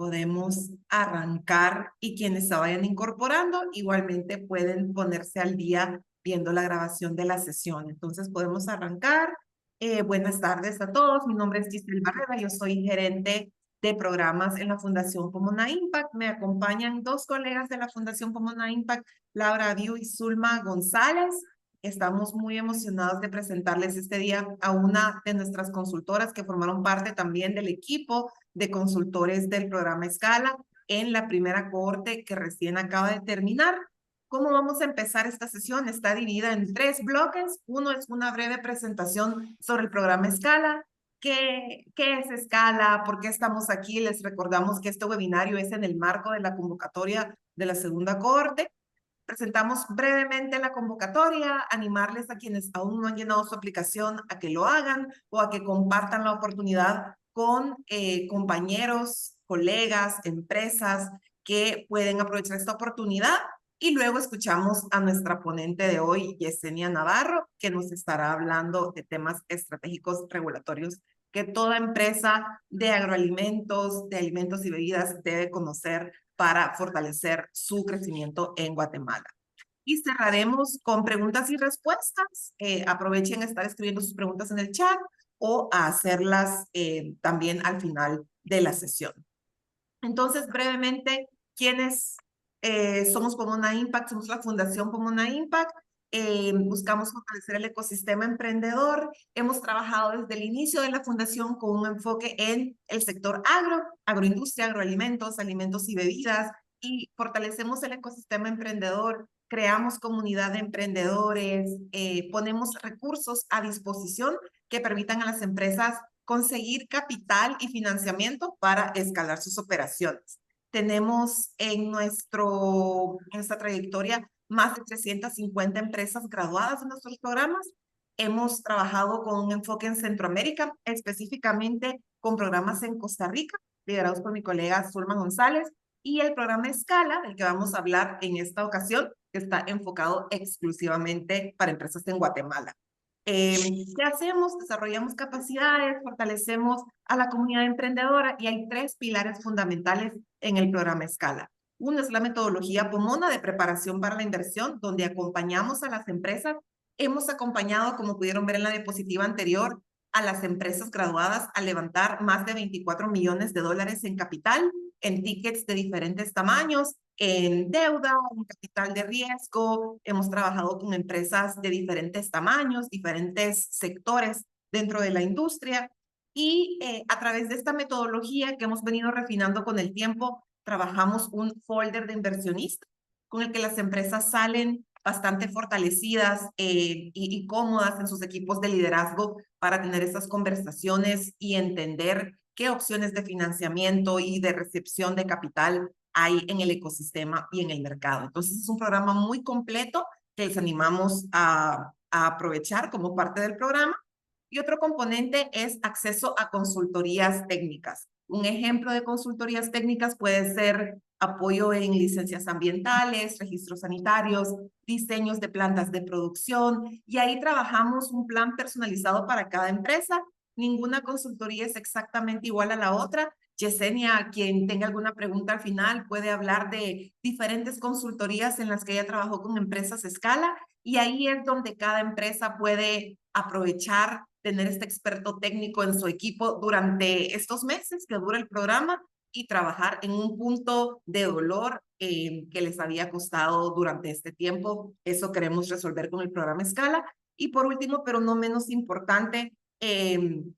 podemos arrancar y quienes se vayan incorporando igualmente pueden ponerse al día viendo la grabación de la sesión. Entonces podemos arrancar. Buenas tardes a todos. Mi nombre es Giselle Barrera. Yo soy gerente de programas en la Fundación Pomona Impact. Me acompañan dos colegas de la Fundación Pomona Impact, Laura Abiu y Zulma González. Estamos muy emocionados de presentarles este día a una de nuestras consultoras que formaron parte también del equipo de consultores del programa Escala en la primera cohorte que recién acaba de terminar. ¿Cómo vamos a empezar esta sesión? Está dividida en tres bloques. Uno es una breve presentación sobre el programa Escala. ¿Qué es Escala? ¿Por qué estamos aquí? Les recordamos que este webinario es en el marco de la convocatoria de la segunda cohorte. Presentamos brevemente la convocatoria, animarles a quienes aún no han llenado su aplicación a que lo hagan o a que compartan la oportunidad con compañeros, colegas, empresas que pueden aprovechar esta oportunidad. Y luego escuchamos a nuestra ponente de hoy, Yesenia Navarro, que nos estará hablando de temas estratégicos regulatorios que toda empresa de agroalimentos, de alimentos y bebidas debe conocer para fortalecer su crecimiento en Guatemala. Y cerraremos con preguntas y respuestas. Aprovechen a estar escribiendo sus preguntas en el chat o a hacerlas también al final de la sesión. Entonces, brevemente, ¿quiénes somos Pomona Impact? Somos la Fundación Pomona Impact. Buscamos fortalecer el ecosistema emprendedor. Hemos trabajado desde el inicio de la fundación con un enfoque en el sector agroindustria, agroalimentos, alimentos y bebidas, y fortalecemos el ecosistema emprendedor, creamos comunidad de emprendedores, ponemos recursos a disposición que permitan a las empresas conseguir capital y financiamiento para escalar sus operaciones. Tenemos en nuestra trayectoria más de 350 empresas graduadas en nuestros programas. Hemos trabajado con un enfoque en Centroamérica, específicamente con programas en Costa Rica, liderados por mi colega Zulma González, y el programa Escala, del que vamos a hablar en esta ocasión, que está enfocado exclusivamente para empresas en Guatemala. ¿Qué hacemos? Desarrollamos capacidades, fortalecemos a la comunidad emprendedora y hay tres pilares fundamentales en el programa Escala. Uno es la metodología Pomona de preparación para la inversión, donde acompañamos a las empresas. Hemos acompañado, como pudieron ver en la diapositiva anterior, a las empresas graduadas a levantar más de 24 millones de dólares en capital, en tickets de diferentes tamaños, en deuda, en capital de riesgo. Hemos trabajado con empresas de diferentes tamaños, diferentes sectores dentro de la industria. Y a través de esta metodología que hemos venido refinando con el tiempo, trabajamos un folder de inversionista con el que las empresas salen bastante fortalecidas y cómodas en sus equipos de liderazgo para tener estas conversaciones y entender qué opciones de financiamiento y de recepción de capital hay en el ecosistema y en el mercado. Entonces es un programa muy completo que les animamos a aprovechar como parte del programa. Y otro componente es acceso a consultorías técnicas. Un ejemplo de consultorías técnicas puede ser apoyo en licencias ambientales, registros sanitarios, diseños de plantas de producción, y ahí trabajamos un plan personalizado para cada empresa. Ninguna consultoría es exactamente igual a la otra. Yesenia, quien tenga alguna pregunta al final, puede hablar de diferentes consultorías en las que ella trabajó con empresas a escala, y ahí es donde cada empresa puede aprovechar tener este experto técnico en su equipo durante estos meses que dura el programa y trabajar en un punto de dolor que les había costado durante este tiempo. Eso queremos resolver con el programa Escala. Y por último, pero no menos importante,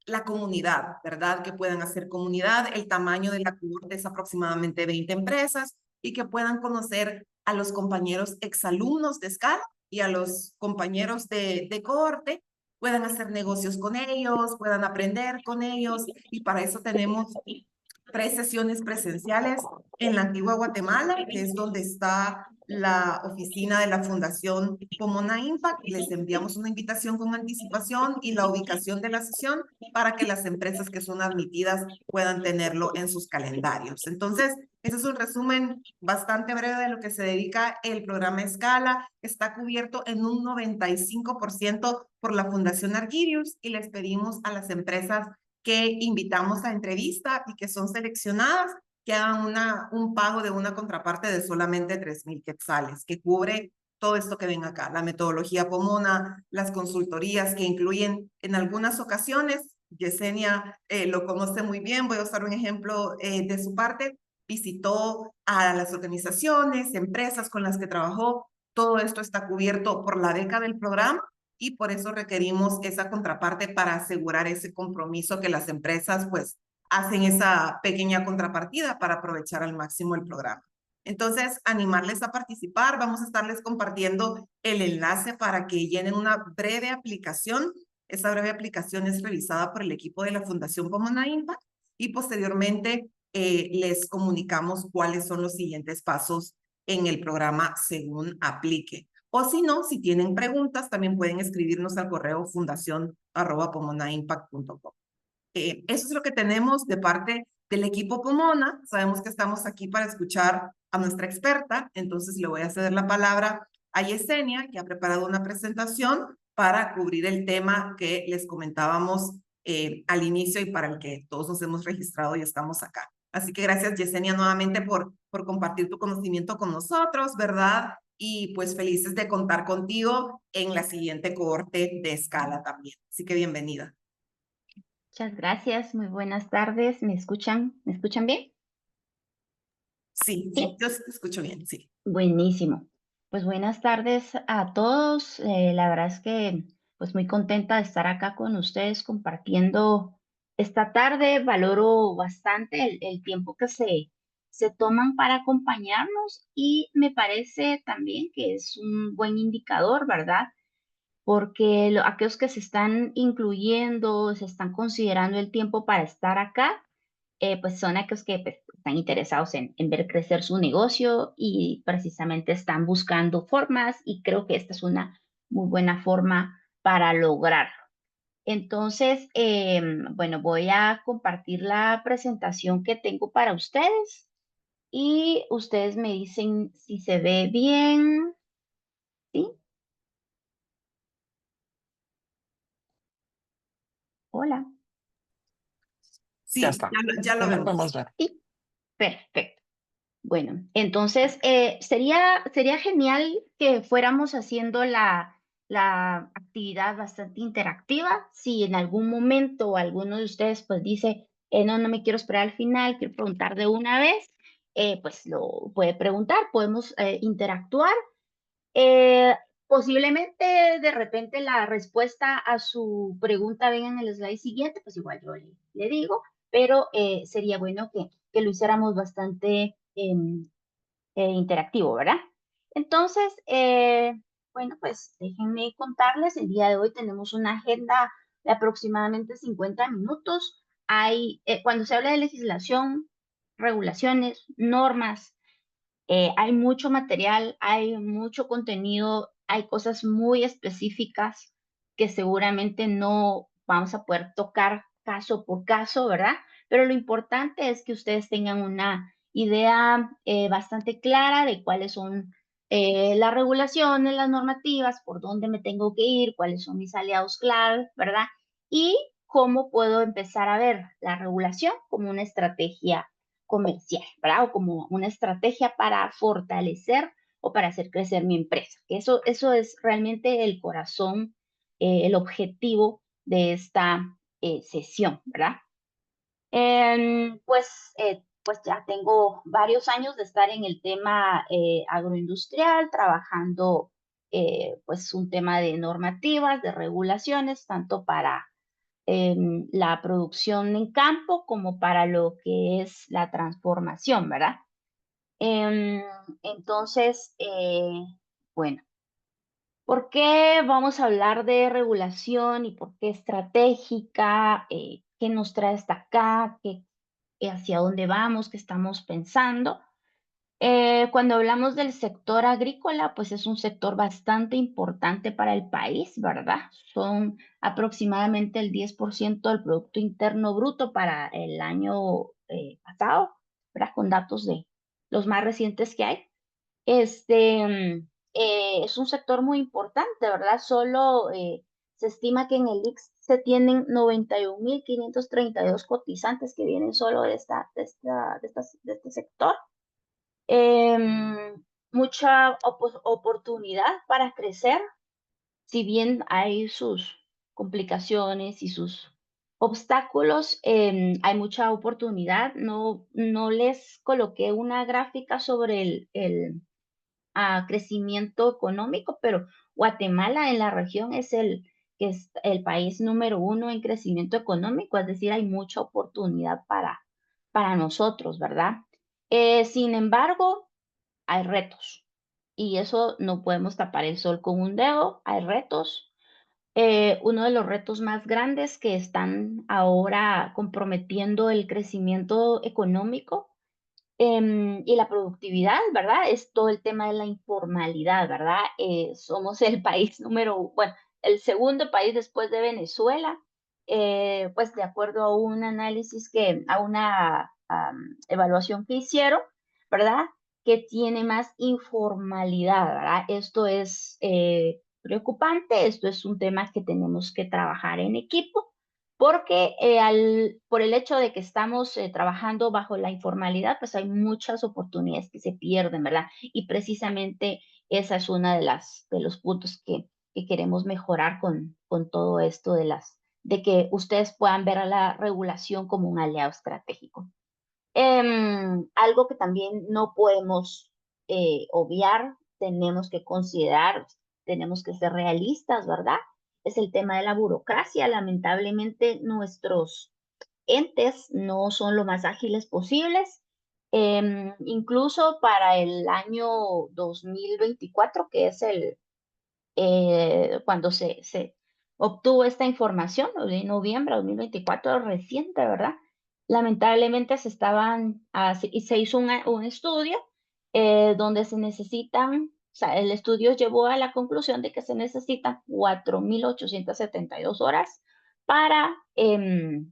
la comunidad, ¿verdad? Que puedan hacer comunidad. El tamaño de la cohorte es aproximadamente 20 empresas y que puedan conocer a los compañeros exalumnos de Escala y a los compañeros de cohorte, puedan hacer negocios con ellos, puedan aprender con ellos, y para eso tenemos 3 sesiones presenciales en la antigua Guatemala, que es donde está la oficina de la Fundación Pomona Impact. Les enviamos una invitación con anticipación y la ubicación de la sesión para que las empresas que son admitidas puedan tenerlo en sus calendarios. Entonces, ese es un resumen bastante breve de lo que se dedica el programa Escala. Está cubierto en un 95% por la Fundación Argyrius, y les pedimos a las empresas que invitamos a entrevista y que son seleccionadas que hagan un pago de una contraparte de solamente 3,000 quetzales, que cubre todo esto que ven acá, la metodología Pomona, las consultorías que incluyen en algunas ocasiones, Yesenia lo conoce muy bien, voy a usar un ejemplo de su parte, visitó a las organizaciones, empresas con las que trabajó, todo esto está cubierto por la beca del programa y por eso requerimos esa contraparte para asegurar ese compromiso que las empresas pues hacen esa pequeña contrapartida para aprovechar al máximo el programa. Entonces, animarles a participar, vamos a estarles compartiendo el enlace para que llenen una breve aplicación. Esa breve aplicación es revisada por el equipo de la Fundación Pomona Impact y posteriormente les comunicamos cuáles son los siguientes pasos en el programa según aplique. O si no, si tienen preguntas, también pueden escribirnos al correo fundación@pomonaimpact.com. Eso es lo que tenemos de parte del equipo Pomona. Sabemos que estamos aquí para escuchar a nuestra experta, entonces le voy a ceder la palabra a Yesenia, que ha preparado una presentación para cubrir el tema que les comentábamos al inicio y para el que todos nos hemos registrado y estamos acá. Así que gracias, Yesenia, nuevamente por compartir tu conocimiento con nosotros, ¿verdad? Y pues felices de contar contigo en la siguiente cohorte de escala también. Así que bienvenida. Muchas gracias, muy buenas tardes. ¿Me escuchan? ¿Me escuchan bien? Sí, Sí, yo te escucho bien, sí. buenísimo. Pues buenas tardes a todos. La verdad es que pues muy contenta de estar acá con ustedes compartiendo esta tarde. Valoro bastante el tiempo que se toman para acompañarnos y me parece también que es un buen indicador, ¿verdad? Porque aquellos que se están incluyendo, se están considerando el tiempo para estar acá, pues son aquellos que pues, están interesados en ver crecer su negocio y precisamente están buscando formas y creo que esta es una muy buena forma para lograrlo. Entonces, bueno, voy a compartir la presentación que tengo para ustedes y ustedes me dicen si se ve bien, ¿sí? Hola. Ya Sí, está. ya lo Ya lo vemos. podemos ver. Sí, perfecto. Bueno, entonces sería genial que fuéramos haciendo la actividad bastante interactiva. Si en algún momento alguno de ustedes pues dice, no, no me quiero esperar al final, quiero preguntar de una vez, pues lo puede preguntar, podemos interactuar. Eh, Posiblemente de repente la respuesta a su pregunta venga en el slide siguiente, pues igual yo le digo, pero sería bueno que lo hiciéramos bastante interactivo, ¿verdad? Entonces, bueno, pues déjenme contarles, el día de hoy tenemos una agenda de aproximadamente 50 minutos. Cuando se habla de legislación, regulaciones, normas, hay mucho material, hay mucho contenido, hay cosas muy específicas que seguramente no vamos a poder tocar caso por caso, ¿verdad? Pero lo importante es que ustedes tengan una idea bastante clara de cuáles son las regulaciones, las normativas, por dónde me tengo que ir, cuáles son mis aliados clave, ¿verdad? Y cómo puedo empezar a ver la regulación como una estrategia comercial, ¿verdad? O como una estrategia para fortalecer o para hacer crecer mi empresa. Eso es realmente el corazón, el objetivo de esta sesión, ¿verdad? Pues ya tengo varios años de estar en el tema agroindustrial, trabajando pues un tema de normativas, de regulaciones, tanto para la producción en campo como para lo que es la transformación, ¿verdad? Em, entonces, bueno, ¿por qué vamos a hablar de regulación y por qué estratégica? ¿Qué nos trae hasta acá? ¿Hacia dónde vamos? ¿Qué estamos pensando? Cuando hablamos del sector agrícola, pues es un sector bastante importante para el país, ¿verdad? Son aproximadamente el 10% del Producto Interno Bruto para el año pasado, ¿verdad? Con datos de los más recientes que hay. Es un sector muy importante, ¿verdad? Solo se estima que en el se tienen 91.532 cotizantes que vienen solo de este sector. Mucha oportunidad para crecer, si bien hay sus complicaciones y sus obstáculos, hay mucha oportunidad. No les coloqué una gráfica sobre el crecimiento económico, pero Guatemala en la región que es el país número 1 en crecimiento económico, es decir, hay mucha oportunidad para nosotros, ¿verdad? Sin embargo, hay retos y eso no podemos tapar el sol con un dedo, hay retos. Uno de los retos más grandes que están ahora comprometiendo el crecimiento económico y la productividad, ¿verdad? Es todo el tema de la informalidad, ¿verdad? Somos el país bueno, el segundo país después de Venezuela, pues de acuerdo a un análisis a una evaluación que hicieron, ¿verdad? Que tiene más informalidad, ¿verdad? Esto es preocupante, esto es un tema que tenemos que trabajar en equipo porque por el hecho de que estamos trabajando bajo la informalidad, pues hay muchas oportunidades que se pierden, ¿verdad? Y precisamente esa es una de los puntos que queremos mejorar con todo esto de que ustedes puedan ver a la regulación como un aliado estratégico. Algo que también no podemos obviar, tenemos que considerar, tenemos que ser realistas, ¿verdad? Es el tema de la burocracia. Lamentablemente, nuestros entes no son lo más ágiles posibles. Incluso para el año 2024, que es cuando se obtuvo esta información, en noviembre de 2024, reciente, ¿verdad? Lamentablemente se hizo un estudio donde se necesitan, o sea, el estudio llevó a la conclusión de que se necesitan 4.872 horas para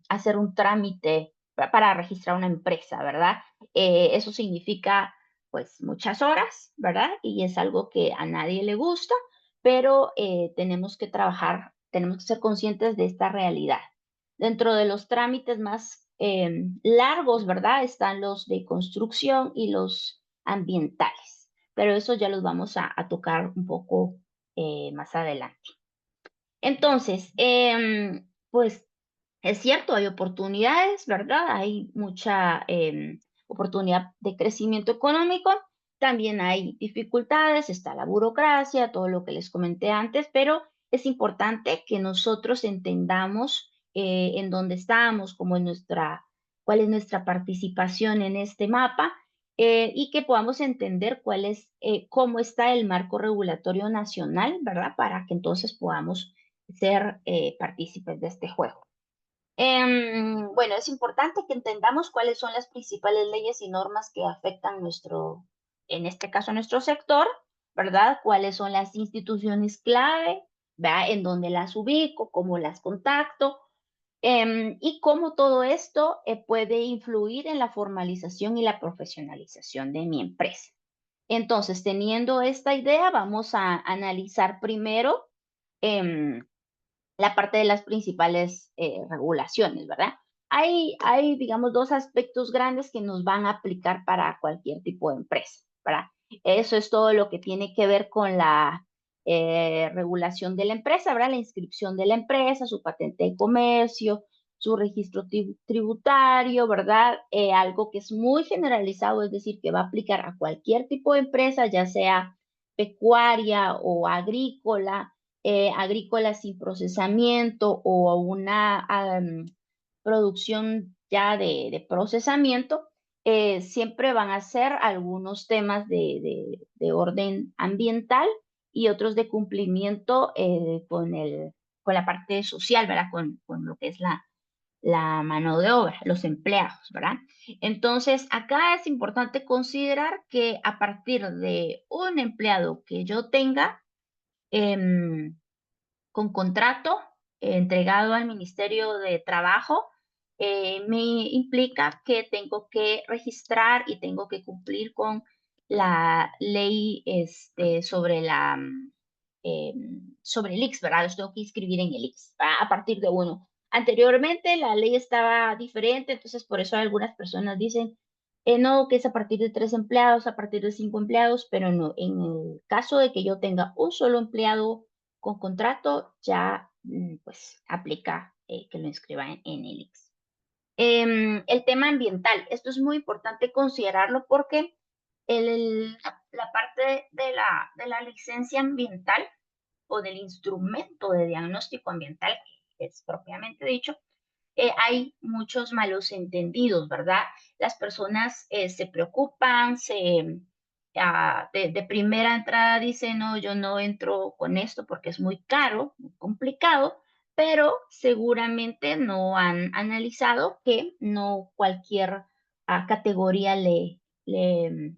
hacer un trámite, para registrar una empresa, ¿verdad? Eso significa, pues, muchas horas, ¿verdad? Y es algo que a nadie le gusta, pero tenemos que trabajar, tenemos que ser conscientes de esta realidad. Dentro de los trámites más largos, ¿verdad? Están los de construcción y los ambientales, pero eso ya los vamos a tocar un poco más adelante. Entonces, pues es cierto, hay oportunidades, ¿verdad? Hay mucha oportunidad de crecimiento económico. También hay dificultades, está la burocracia, todo lo que les comenté antes, pero es importante que nosotros entendamos en dónde estamos, cuál es nuestra participación en este mapa y que podamos entender cómo está el marco regulatorio nacional, ¿verdad? Para que entonces podamos ser partícipes de este juego. Bueno, es importante que entendamos cuáles son las principales leyes y normas que afectan en este caso, nuestro sector, ¿verdad? Cuáles son las instituciones clave, ¿verdad? En dónde las ubico, cómo las contacto, y cómo todo esto puede influir en la formalización y la profesionalización de mi empresa. Entonces, teniendo esta idea, vamos a analizar primero em, la parte de las principales regulaciones, ¿verdad? Digamos, dos aspectos grandes que nos van a aplicar para cualquier tipo de empresa, ¿verdad? Eso es todo lo que tiene que ver con la regulación de la empresa, ¿verdad? La inscripción de la empresa, su patente de comercio, su registro tributario, ¿verdad? Algo que es muy generalizado, es decir, que va a aplicar a cualquier tipo de empresa, ya sea pecuaria o agrícola sin procesamiento o una producción ya de procesamiento, siempre van a ser algunos temas de orden ambiental y otros de cumplimiento con la parte social, ¿verdad? Con lo que es la mano de obra, los empleados, ¿verdad? Entonces, acá es importante considerar que a partir de un empleado que yo tenga, em, con contrato entregado al Ministerio de Trabajo, me implica que tengo que registrar y tengo que cumplir con la ley sobre sobre el IX, ¿verdad? Los tengo que inscribir en el IX, ¿verdad? A partir de uno. Anteriormente la ley estaba diferente, entonces por eso algunas personas dicen, no, que es a partir de 3 empleados, a partir de 5 empleados, pero no, en el caso de que yo tenga un solo empleado con contrato, ya pues aplica que lo inscriba en el IX. El tema ambiental, esto es muy importante considerarlo porque la parte de la licencia ambiental o del instrumento de diagnóstico ambiental, que es propiamente dicho, hay muchos malos entendidos, ¿verdad? Las personas se preocupan, de primera entrada dicen, no, yo no entro con esto porque es muy caro, muy complicado, pero seguramente no han analizado que no cualquier categoría le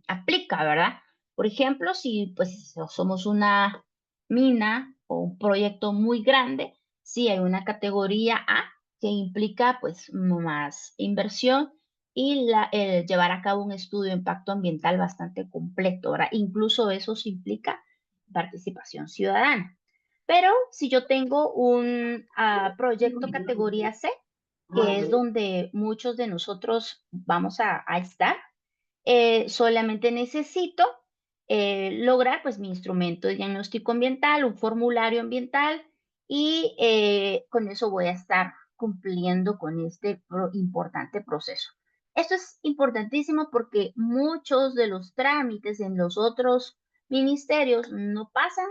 aplica, ¿verdad? Por ejemplo, si pues somos una mina o un proyecto muy grande, sí hay una categoría A que implica pues más inversión y llevar a cabo un estudio de impacto ambiental bastante completo, ¿verdad? Incluso eso sí implica participación ciudadana. Pero si yo tengo un proyecto categoría C, que es donde muchos de nosotros vamos a estar, solamente necesito lograr pues mi instrumento de diagnóstico ambiental, un formulario ambiental y con eso voy a estar cumpliendo con este importante proceso. Esto es importantísimo porque muchos de los trámites en los otros ministerios no pasan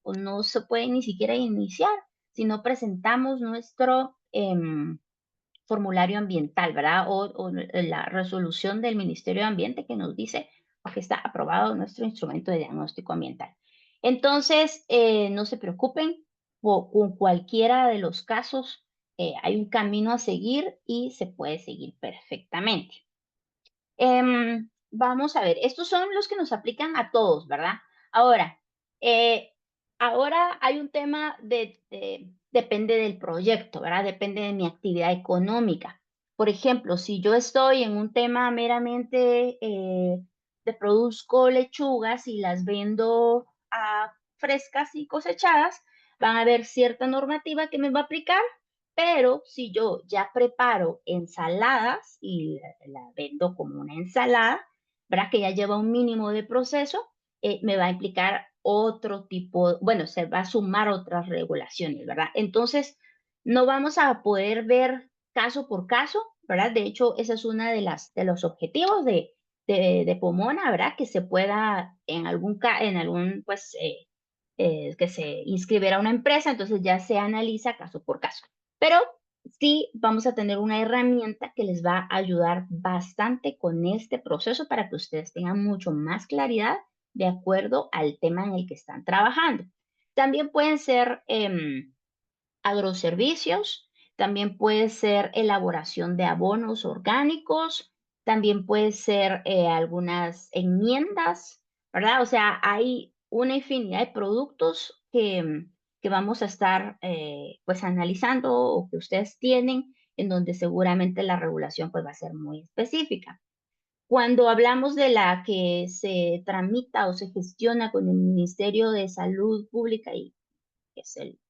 o no se pueden ni siquiera iniciar si no presentamos nuestro formulario ambiental, ¿verdad? O la resolución del Ministerio de Ambiente que nos dice que está aprobado nuestro instrumento de diagnóstico ambiental. Entonces, no se preocupen, con cualquiera de los casos hay un camino a seguir y se puede seguir perfectamente. Vamos a ver, estos son los que nos aplican a todos, ¿verdad? Ahora, eh, ahora hay un tema depende del proyecto, ¿verdad? Depende de mi actividad económica. Por ejemplo, si yo estoy en un tema meramente de produzco lechugas y las vendo frescas y cosechadas, van a haber cierta normativa que me va a aplicar, pero si yo ya preparo ensaladas y la vendo como una ensalada, ¿verdad? Que ya lleva un mínimo de proceso, me va a implicar otro tipo, bueno, se va a sumar otras regulaciones, ¿verdad? Entonces, no vamos a poder ver caso por caso, ¿verdad? De hecho, ese es uno de los objetivos de Pomona, ¿verdad? Que se pueda en algún, pues, que se inscribiera una empresa, entonces ya se analiza caso por caso. Pero sí vamos a tener una herramienta que les va a ayudar bastante con este proceso para que ustedes tengan mucho más claridad de acuerdo al tema en el que están trabajando. También pueden ser agroservicios, también puede ser elaboración de abonos orgánicos, también puede ser algunas enmiendas, ¿verdad? O sea, hay una infinidad de productos que vamos a estar pues analizando o que ustedes tienen en donde seguramente la regulación pues va a ser muy específica. Cuando hablamos de la que se tramita o se gestiona con el Ministerio de Salud Pública y que es el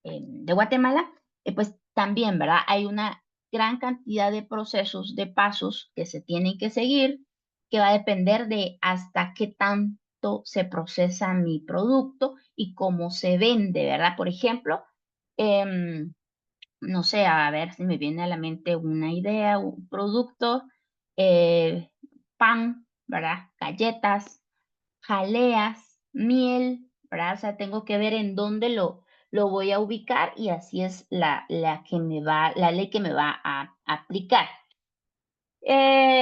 de Guatemala, pues también, ¿verdad? Hay una gran cantidad de procesos, de pasos que se tienen que seguir, que va a depender de hasta qué tanto se procesa mi producto y cómo se vende, ¿verdad? Por ejemplo, no sé, a ver si me viene a la mente una idea, un producto, eh, pan, ¿verdad? Galletas, jaleas, miel, ¿verdad? O sea, tengo que ver en dónde lo voy a ubicar y así es la ley que me va a aplicar.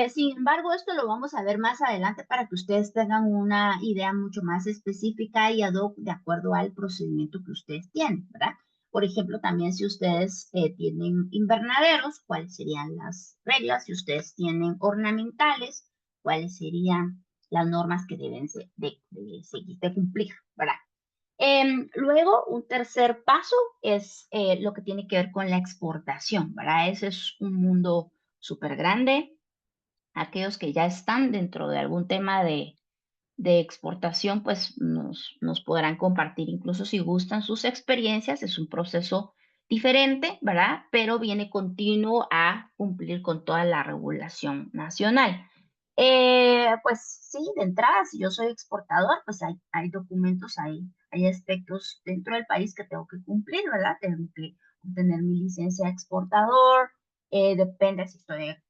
Sin embargo, esto lo vamos a ver más adelante para que ustedes tengan una idea mucho más específica y ad hoc de acuerdo al procedimiento que ustedes tienen, ¿verdad? Por ejemplo, también si ustedes tienen invernaderos, ¿cuáles serían las reglas? Si ustedes tienen ornamentales, ¿cuáles serían las normas que deben seguir, de cumplir, ¿verdad? Luego, un tercer paso es lo que tiene que ver con la exportación, ¿verdad? Ese es un mundo súper grande. Aquellos que ya están dentro de algún tema de exportación, pues nos podrán compartir incluso si gustan sus experiencias. Es un proceso diferente, ¿verdad? Pero viene continuo a cumplir con toda la regulación nacional. Pues sí, de entrada, si yo soy exportador, pues hay documentos, hay aspectos dentro del país que tengo que cumplir, ¿verdad? Tengo que obtener mi licencia de exportador, depende si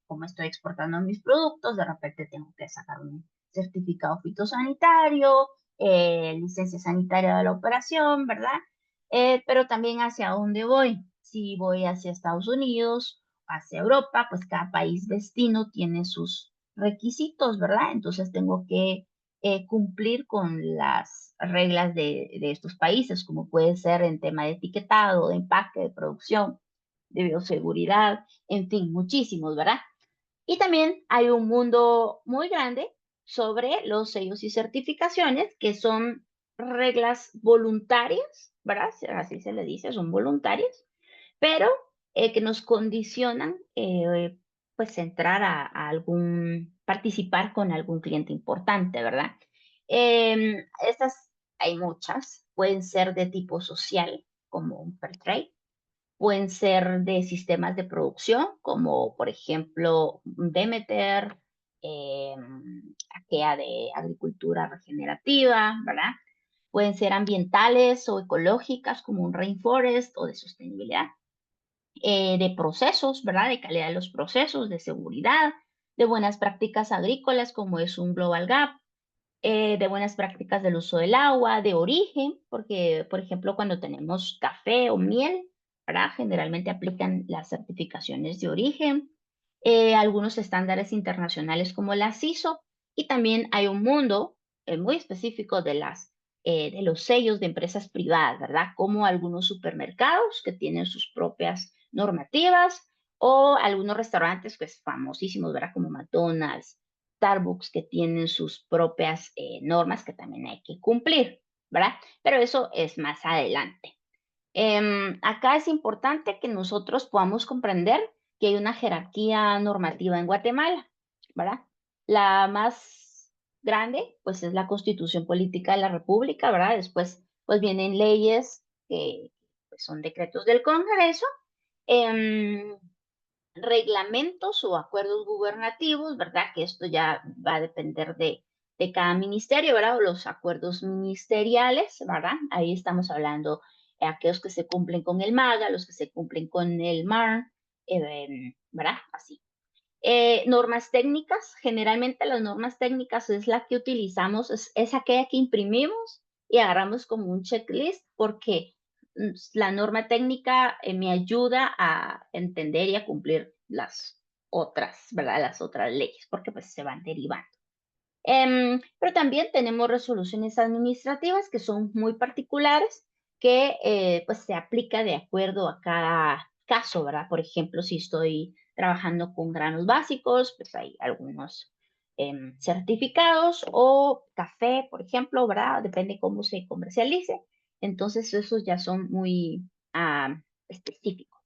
cómo estoy exportando mis productos, de repente tengo que sacar un certificado fitosanitario, licencia sanitaria de la operación, ¿verdad? Pero también hacia dónde voy. Si voy hacia Estados Unidos, hacia Europa, pues cada país destino tiene sus requisitos, ¿verdad? Entonces tengo que cumplir con las reglas de estos países, como puede ser en tema de etiquetado, de empaque, de producción, de bioseguridad, en fin, muchísimos, ¿verdad? Y también hay un mundo muy grande sobre los sellos y certificaciones, que son reglas voluntarias, ¿verdad? Así se le dice, son voluntarias, pero que nos condicionan, pues, entrar participar con algún cliente importante, ¿verdad? Estas hay muchas, pueden ser de tipo social, como un fair trade, pueden ser de sistemas de producción, como por ejemplo Demeter, aquella de agricultura regenerativa, ¿verdad? Pueden ser ambientales o ecológicas, como un rainforest o de sostenibilidad, de procesos, ¿verdad? De calidad de los procesos, de seguridad, de buenas prácticas agrícolas, como es un Global Gap, de buenas prácticas del uso del agua, de origen, porque, por ejemplo, cuando tenemos café o miel, ¿verdad? Generalmente aplican las certificaciones de origen, algunos estándares internacionales como la CISO, y también hay un mundo muy específico de los sellos de empresas privadas, ¿verdad? Como algunos supermercados que tienen sus propias normativas o algunos restaurantes, pues famosísimos, ¿verdad? Como McDonald's, Starbucks, que tienen sus propias normas que también hay que cumplir, ¿verdad? Pero eso es más adelante. Acá es importante que nosotros podamos comprender que hay una jerarquía normativa en Guatemala, ¿verdad? La más grande, pues es la Constitución Política de la República, ¿verdad? Después, pues vienen leyes que pues, son decretos del Congreso, em, reglamentos o acuerdos gubernativos, ¿verdad? Que esto ya va a depender de cada ministerio, ¿verdad? O los acuerdos ministeriales, ¿verdad? Ahí estamos hablando de aquellos que se cumplen con el MAGA, los que se cumplen con el MAR, ¿verdad? Así. Normas técnicas, generalmente las normas técnicas es la que utilizamos, es aquella que imprimimos y agarramos como un checklist porque la norma técnica me ayuda a entender y a cumplir las otras, ¿verdad? Las otras leyes, porque pues se van derivando. Pero también tenemos resoluciones administrativas que son muy particulares, que pues se aplica de acuerdo a cada caso, ¿verdad? Por ejemplo, si estoy trabajando con granos básicos, pues hay algunos certificados o café, por ejemplo, ¿verdad? Depende cómo se comercialice. Entonces, esos ya son muy específicos.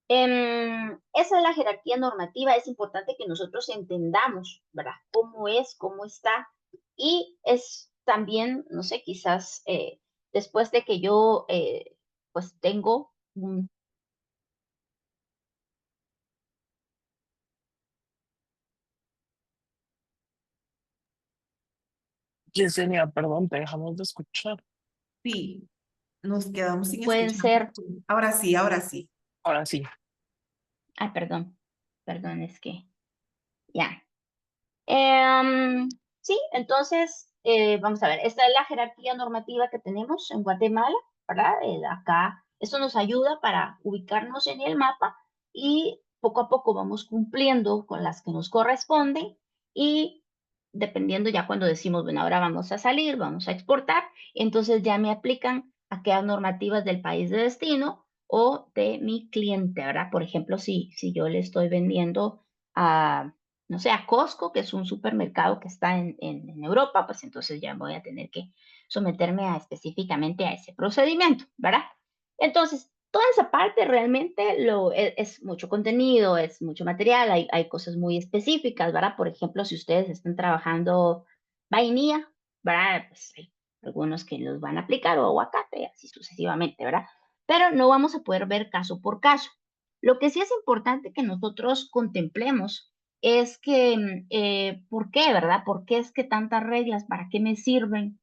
Esa es la jerarquía normativa. Es importante que nosotros entendamos, ¿verdad? Cómo es, cómo está. Y es también, no sé, quizás después de que yo pues tengo un... Yesenia, perdón, te dejamos de escuchar. Sí, nos quedamos sin Pueden escuchar. ser... Ahora sí, ahora sí. Ahora sí. Ah, perdón, es que ya. Em, sí, entonces, vamos a ver, esta es la jerarquía normativa que tenemos en Guatemala, ¿verdad? Acá, esto nos ayuda para ubicarnos en el mapa y poco a poco vamos cumpliendo con las que nos corresponden y dependiendo ya cuando decimos, bueno, ahora vamos a salir, vamos a exportar, entonces ya me aplican aquellas normativas del país de destino o de mi cliente, ¿verdad? Por ejemplo, si yo le estoy vendiendo a no sé, a Costco, que es un supermercado que está en Europa, pues entonces ya voy a tener que someterme específicamente a ese procedimiento, ¿verdad? Entonces, toda esa parte realmente es mucho contenido, es mucho material, hay cosas muy específicas, ¿verdad? Por ejemplo, si ustedes están trabajando vainilla, ¿verdad? Pues hay algunos que los van a aplicar o aguacate, así sucesivamente, ¿verdad? Pero no vamos a poder ver caso por caso. Lo que sí es importante que nosotros contemplemos es que, ¿por qué, verdad? ¿Por qué es que tantas reglas? ¿Para qué me sirven?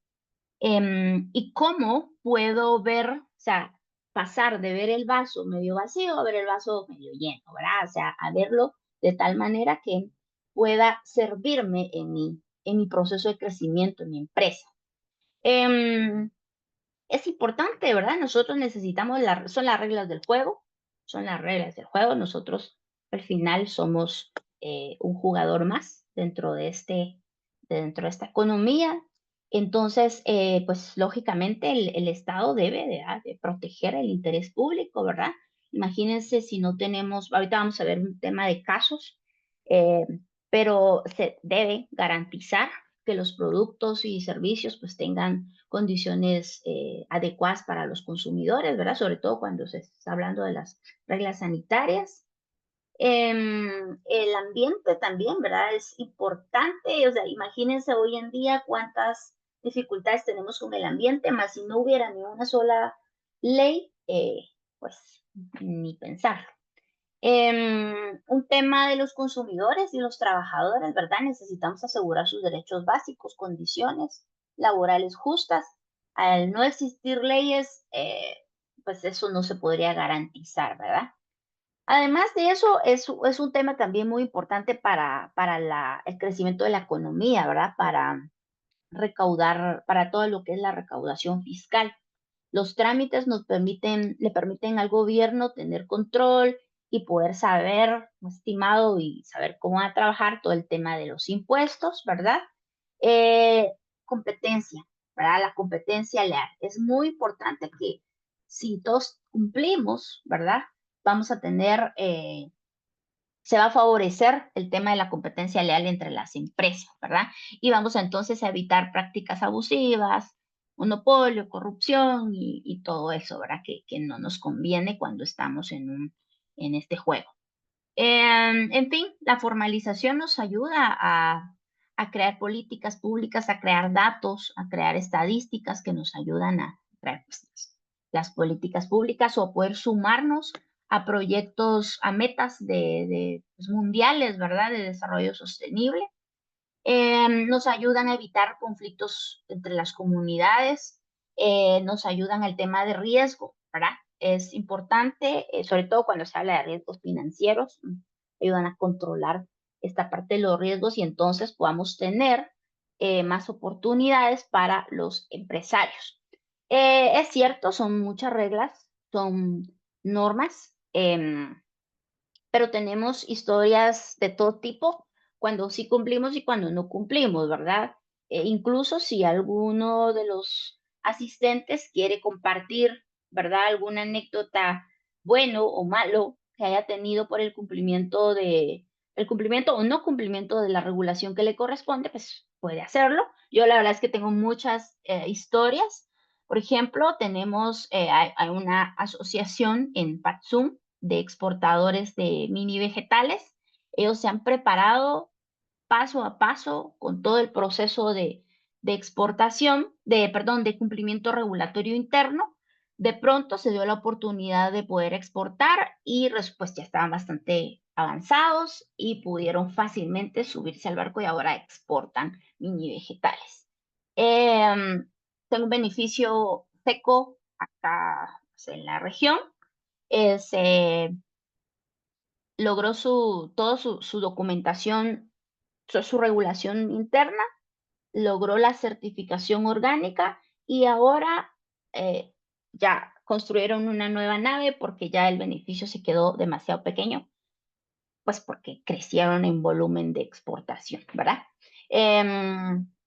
Y cómo puedo ver, o sea, pasar de ver el vaso medio vacío a ver el vaso medio lleno, ¿verdad? O sea, a verlo de tal manera que pueda servirme en mi proceso de crecimiento en mi empresa. Em, es importante, ¿verdad? Nosotros necesitamos, son las reglas del juego, son las reglas del juego. Nosotros al final somos un jugador más dentro de esta economía. Entonces, pues lógicamente el Estado debe de proteger el interés público, ¿verdad? Imagínense si no tenemos, ahorita vamos a ver un tema de casos, eh, pero se debe garantizar que los productos y servicios pues tengan condiciones adecuadas para los consumidores, ¿verdad? Sobre todo cuando se está hablando de las reglas sanitarias. El ambiente también, ¿verdad? Es importante, o sea, imagínense hoy en día cuántas dificultades tenemos con el ambiente, más si no hubiera ni una sola ley, pues ni pensar. Un tema de los consumidores y los trabajadores, ¿verdad? Necesitamos asegurar sus derechos básicos, condiciones laborales justas. Al no existir leyes, pues eso no se podría garantizar, ¿verdad? Además de eso, es un tema también muy importante para el crecimiento de la economía, ¿verdad? Para recaudar, para todo lo que es la recaudación fiscal. Los trámites le permiten al gobierno tener control y poder saber, estimado, y saber cómo va a trabajar todo el tema de los impuestos, ¿verdad? Eh, competencia, ¿verdad? La competencia leal. Es muy importante que si todos cumplimos, ¿verdad? Vamos a tener, se va a favorecer el tema de la competencia leal entre las empresas, ¿verdad? Y vamos entonces a evitar prácticas abusivas, monopolio, corrupción y todo eso, ¿verdad? Que no nos conviene cuando estamos en este juego. En fin, la formalización nos ayuda a crear políticas públicas, a crear datos, a crear estadísticas que nos ayudan a crear pues, las políticas públicas o a poder sumarnos a proyectos, a metas pues, mundiales, ¿verdad? De desarrollo sostenible. Nos ayudan a evitar conflictos entre las comunidades, nos ayudan al tema de riesgo, ¿verdad? Es importante, sobre todo cuando se habla de riesgos financieros, ayudan a controlar esta parte de los riesgos y entonces podamos tener más oportunidades para los empresarios. Es cierto, son muchas reglas, son normas, pero tenemos historias de todo tipo, cuando sí cumplimos y cuando no cumplimos, ¿verdad? Incluso si alguno de los asistentes quiere compartir, ¿verdad? Alguna anécdota bueno o malo que haya tenido por el cumplimiento o no cumplimiento de la regulación que le corresponde, pues puede hacerlo. Yo la verdad es que tengo muchas historias. Por ejemplo, hay una asociación en Patsum de exportadores de mini vegetales. Ellos se han preparado paso a paso con todo el proceso de exportación, perdón, de cumplimiento regulatorio interno. De pronto se dio la oportunidad de poder exportar y pues ya estaban bastante avanzados y pudieron fácilmente subirse al barco y ahora exportan mini vegetales. Tengo un beneficio seco acá pues, en la región. Se logró toda su documentación, su regulación interna, logró la certificación orgánica y ahora ya construyeron una nueva nave porque ya el beneficio se quedó demasiado pequeño, pues porque crecieron en volumen de exportación, ¿verdad?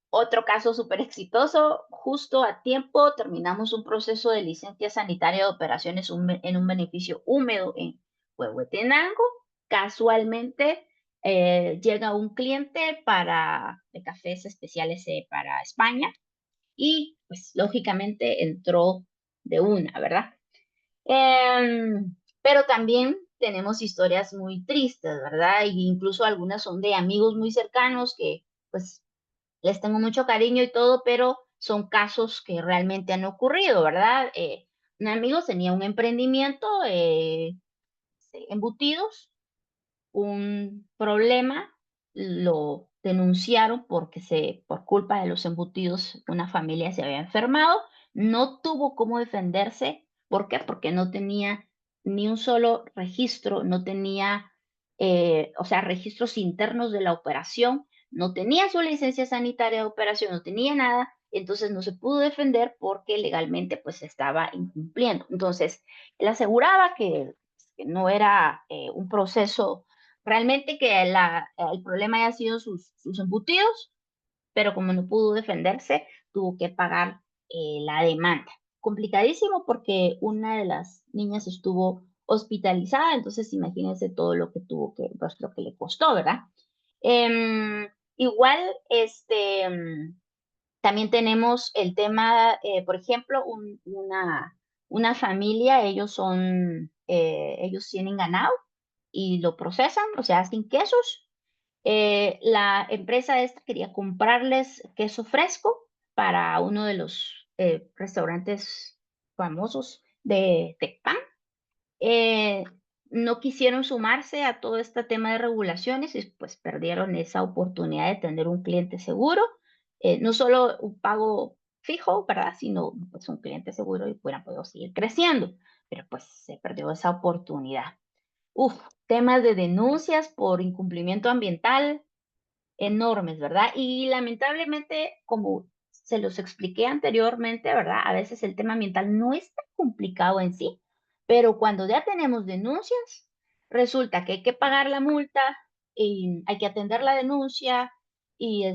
Otro caso súper exitoso, justo a tiempo terminamos un proceso de licencia sanitaria de operaciones en un beneficio húmedo en Huehuetenango. Casualmente llega un cliente de cafés especiales para España y pues lógicamente entró de una, ¿verdad? Pero también tenemos historias muy tristes, ¿verdad? E incluso algunas son de amigos muy cercanos que pues les tengo mucho cariño y todo, pero son casos que realmente han ocurrido, ¿verdad? Un amigo tenía un emprendimiento, embutidos, un problema, lo denunciaron porque por culpa de los embutidos, una familia se había enfermado, no tuvo cómo defenderse. ¿Por qué? Porque no tenía ni un solo registro, no tenía, o sea, registros internos de la operación, no tenía su licencia sanitaria de operación, no tenía nada, entonces no se pudo defender porque legalmente pues estaba incumpliendo. Entonces, él aseguraba que no era un proceso realmente que el problema haya sido sus embutidos, pero como no pudo defenderse, tuvo que pagar la demanda. Complicadísimo porque una de las niñas estuvo hospitalizada, entonces imagínense todo lo que tuvo que, pues lo que le costó, ¿verdad? Igual, también tenemos el tema, por ejemplo, una familia, ellos tienen ganado y lo procesan, o sea, hacen quesos. La empresa esta quería comprarles queso fresco para uno de los restaurantes famosos de Tecpan. eh, no quisieron sumarse a todo este tema de regulaciones y pues perdieron esa oportunidad de tener un cliente seguro, no solo un pago fijo, ¿verdad? Sino pues un cliente seguro y hubieran podido seguir creciendo, pero pues se perdió esa oportunidad. Uf, temas de denuncias por incumplimiento ambiental enormes, ¿verdad? Y lamentablemente, como se los expliqué anteriormente, ¿verdad? A veces el tema ambiental no es tan complicado en sí, pero cuando ya tenemos denuncias, resulta que hay que pagar la multa y hay que atender la denuncia y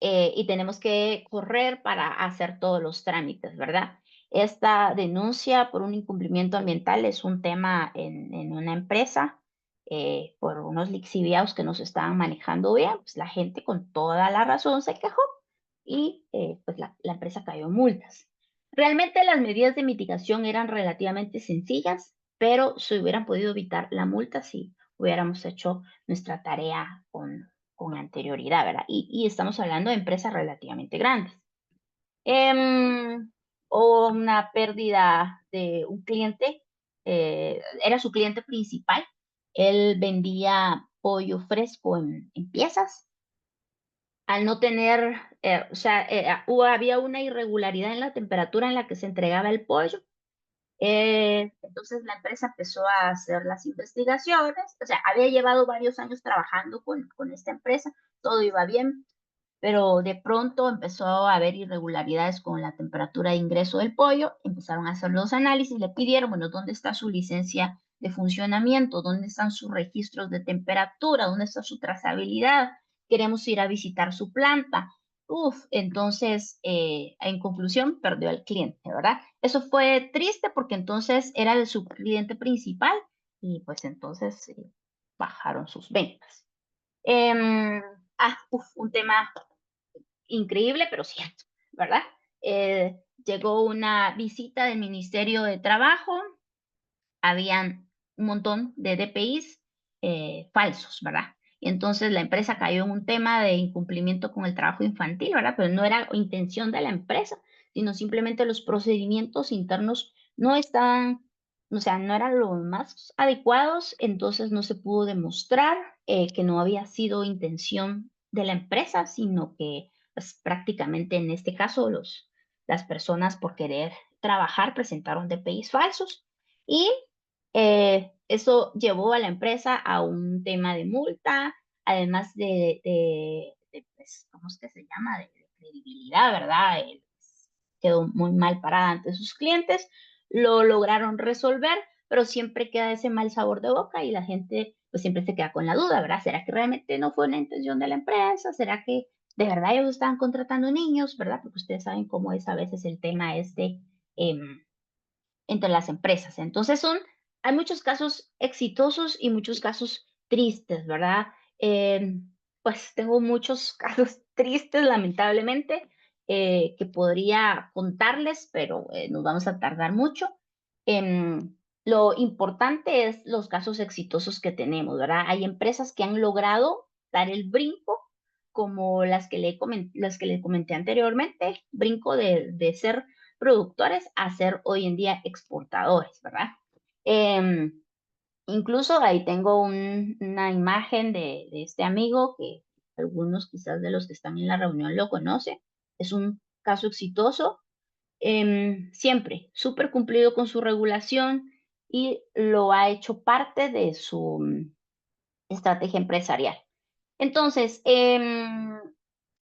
y tenemos que correr para hacer todos los trámites, ¿verdad? Esta denuncia por un incumplimiento ambiental es un tema en una empresa por unos lixiviados que nos estaban manejando bien, pues la gente con toda la razón se quejó y pues la empresa cayó en multas. Realmente las medidas de mitigación eran relativamente sencillas, pero se hubieran podido evitar la multa si hubiéramos hecho nuestra tarea con anterioridad, ¿verdad? Y estamos hablando de empresas relativamente grandes. Em, o una pérdida de un cliente, era su cliente principal. Él vendía pollo fresco en piezas. Al no tener, o sea, había una irregularidad en la temperatura en la que se entregaba el pollo. Entonces la empresa empezó a hacer las investigaciones, o sea, había llevado varios años trabajando con esta empresa, todo iba bien, pero de pronto empezó a haber irregularidades con la temperatura de ingreso del pollo, empezaron a hacer los análisis, le pidieron, bueno, ¿dónde está su licencia de funcionamiento? ¿Dónde están sus registros de temperatura? ¿Dónde está su trazabilidad? Queremos ir a visitar su planta. Uf, entonces, en conclusión, perdió al cliente, ¿verdad? Eso fue triste porque entonces era de su cliente principal y pues entonces bajaron sus ventas. Un tema increíble, pero cierto, ¿verdad? Llegó una visita del Ministerio de Trabajo, habían un montón de DPIs falsos, ¿verdad? Y entonces la empresa cayó en un tema de incumplimiento con el trabajo infantil, ¿verdad? Pero no era intención de la empresa, sino simplemente los procedimientos internos no estaban, o sea, no eran los más adecuados, entonces no se pudo demostrar que no había sido intención de la empresa, sino que pues, prácticamente en este caso las personas por querer trabajar presentaron DPIs falsos y eso llevó a la empresa a un tema de multa, además pues, ¿cómo es que se llama? De credibilidad, ¿verdad? Quedó muy mal parada ante sus clientes, lo lograron resolver, pero siempre queda ese mal sabor de boca y la gente pues siempre se queda con la duda, ¿verdad? ¿Será que realmente no fue una intención de la empresa? ¿Será que de verdad ellos estaban contratando niños, ¿verdad? Porque ustedes saben cómo es a veces el tema em, entre las empresas. Entonces hay muchos casos exitosos y muchos casos tristes, ¿verdad? Pues tengo muchos casos tristes, lamentablemente, que podría contarles, pero nos vamos a tardar mucho. Lo importante es los casos exitosos que tenemos, ¿verdad? Hay empresas que han logrado dar el brinco como las que las que le comenté anteriormente, brinco de ser productores a ser hoy en día exportadores, ¿verdad? Em, Incluso ahí tengo una imagen de este amigo que algunos quizás de los que están en la reunión lo conocen. Es un caso exitoso, siempre súper cumplido con su regulación y lo ha hecho parte de su estrategia empresarial. Entonces,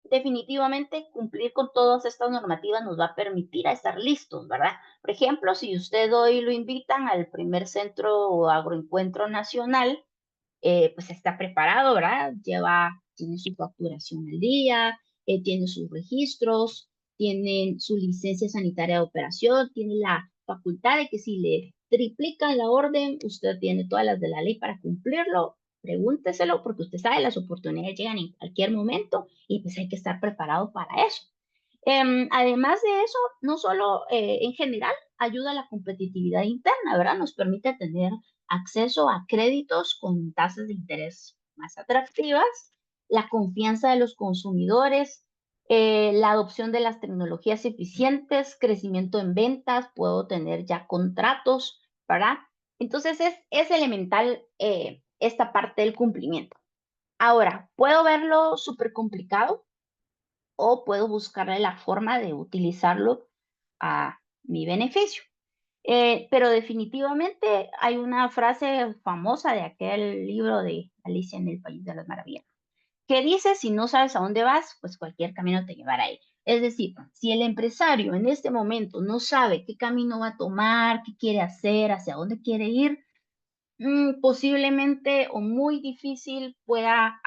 definitivamente cumplir con todas estas normativas nos va a permitir a estar listos, ¿verdad? Por ejemplo, si usted hoy lo invitan al primer centro agroencuentro nacional, pues está preparado, ¿verdad? Tiene su facturación al día, tiene sus registros, tiene su licencia sanitaria de operación, tiene la facultad de que si le triplican la orden, usted tiene todas las de la ley para cumplirlo. Pregúnteselo porque usted sabe las oportunidades llegan en cualquier momento y pues hay que estar preparado para eso. Además de eso, no solo en general ayuda a la competitividad interna, ¿verdad? Nos permite tener acceso a créditos con tasas de interés más atractivas, la confianza de los consumidores, la adopción de las tecnologías eficientes, crecimiento en ventas, puedo tener ya contratos, ¿verdad? Entonces es elemental esta parte del cumplimiento. Ahora, puedo verlo súper complicado o puedo buscarle la forma de utilizarlo a mi beneficio. Pero definitivamente hay una frase famosa de aquel libro de Alicia en el País de las Maravillas, que dice, si no sabes a dónde vas, pues cualquier camino te llevará ahí. Es decir, si el empresario en este momento no sabe qué camino va a tomar, qué quiere hacer, hacia dónde quiere ir, posiblemente o muy difícil pueda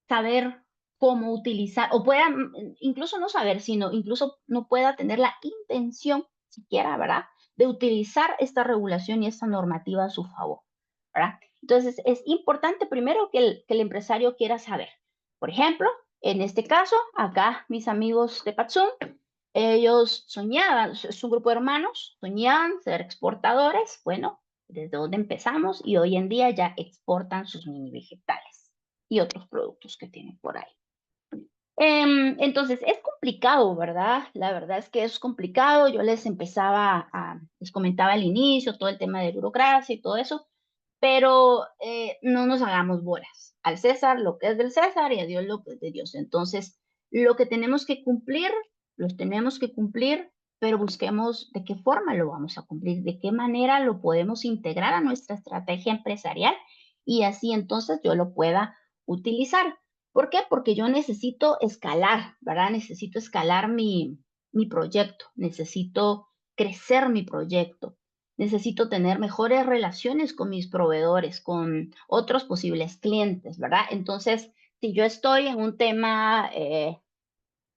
saber cómo utilizar, o pueda incluso no saber, sino incluso no pueda tener la intención siquiera, ¿verdad?, de utilizar esta regulación y esta normativa a su favor, ¿verdad? Entonces, es importante primero que el empresario quiera saber. Por ejemplo, en este caso, acá mis amigos de Patsum, ellos soñaban, es un grupo de hermanos, soñaban ser exportadores. Bueno, desde donde empezamos y hoy en día ya exportan sus mini vegetales y otros productos que tienen por ahí. Entonces, es complicado, ¿verdad? La verdad es que es complicado. Yo les comentaba al inicio todo el tema de burocracia y todo eso, pero no nos hagamos bolas. Al César lo que es del César y a Dios lo que es de Dios. Entonces, lo que tenemos que cumplir, los tenemos que cumplir, pero busquemos de qué forma lo vamos a cumplir, de qué manera lo podemos integrar a nuestra estrategia empresarial y así entonces yo lo pueda utilizar. ¿Por qué? Porque yo necesito escalar, ¿verdad? Necesito escalar mi proyecto, necesito crecer mi proyecto, necesito tener mejores relaciones con mis proveedores, con otros posibles clientes, ¿verdad? Entonces, si yo estoy en un tema,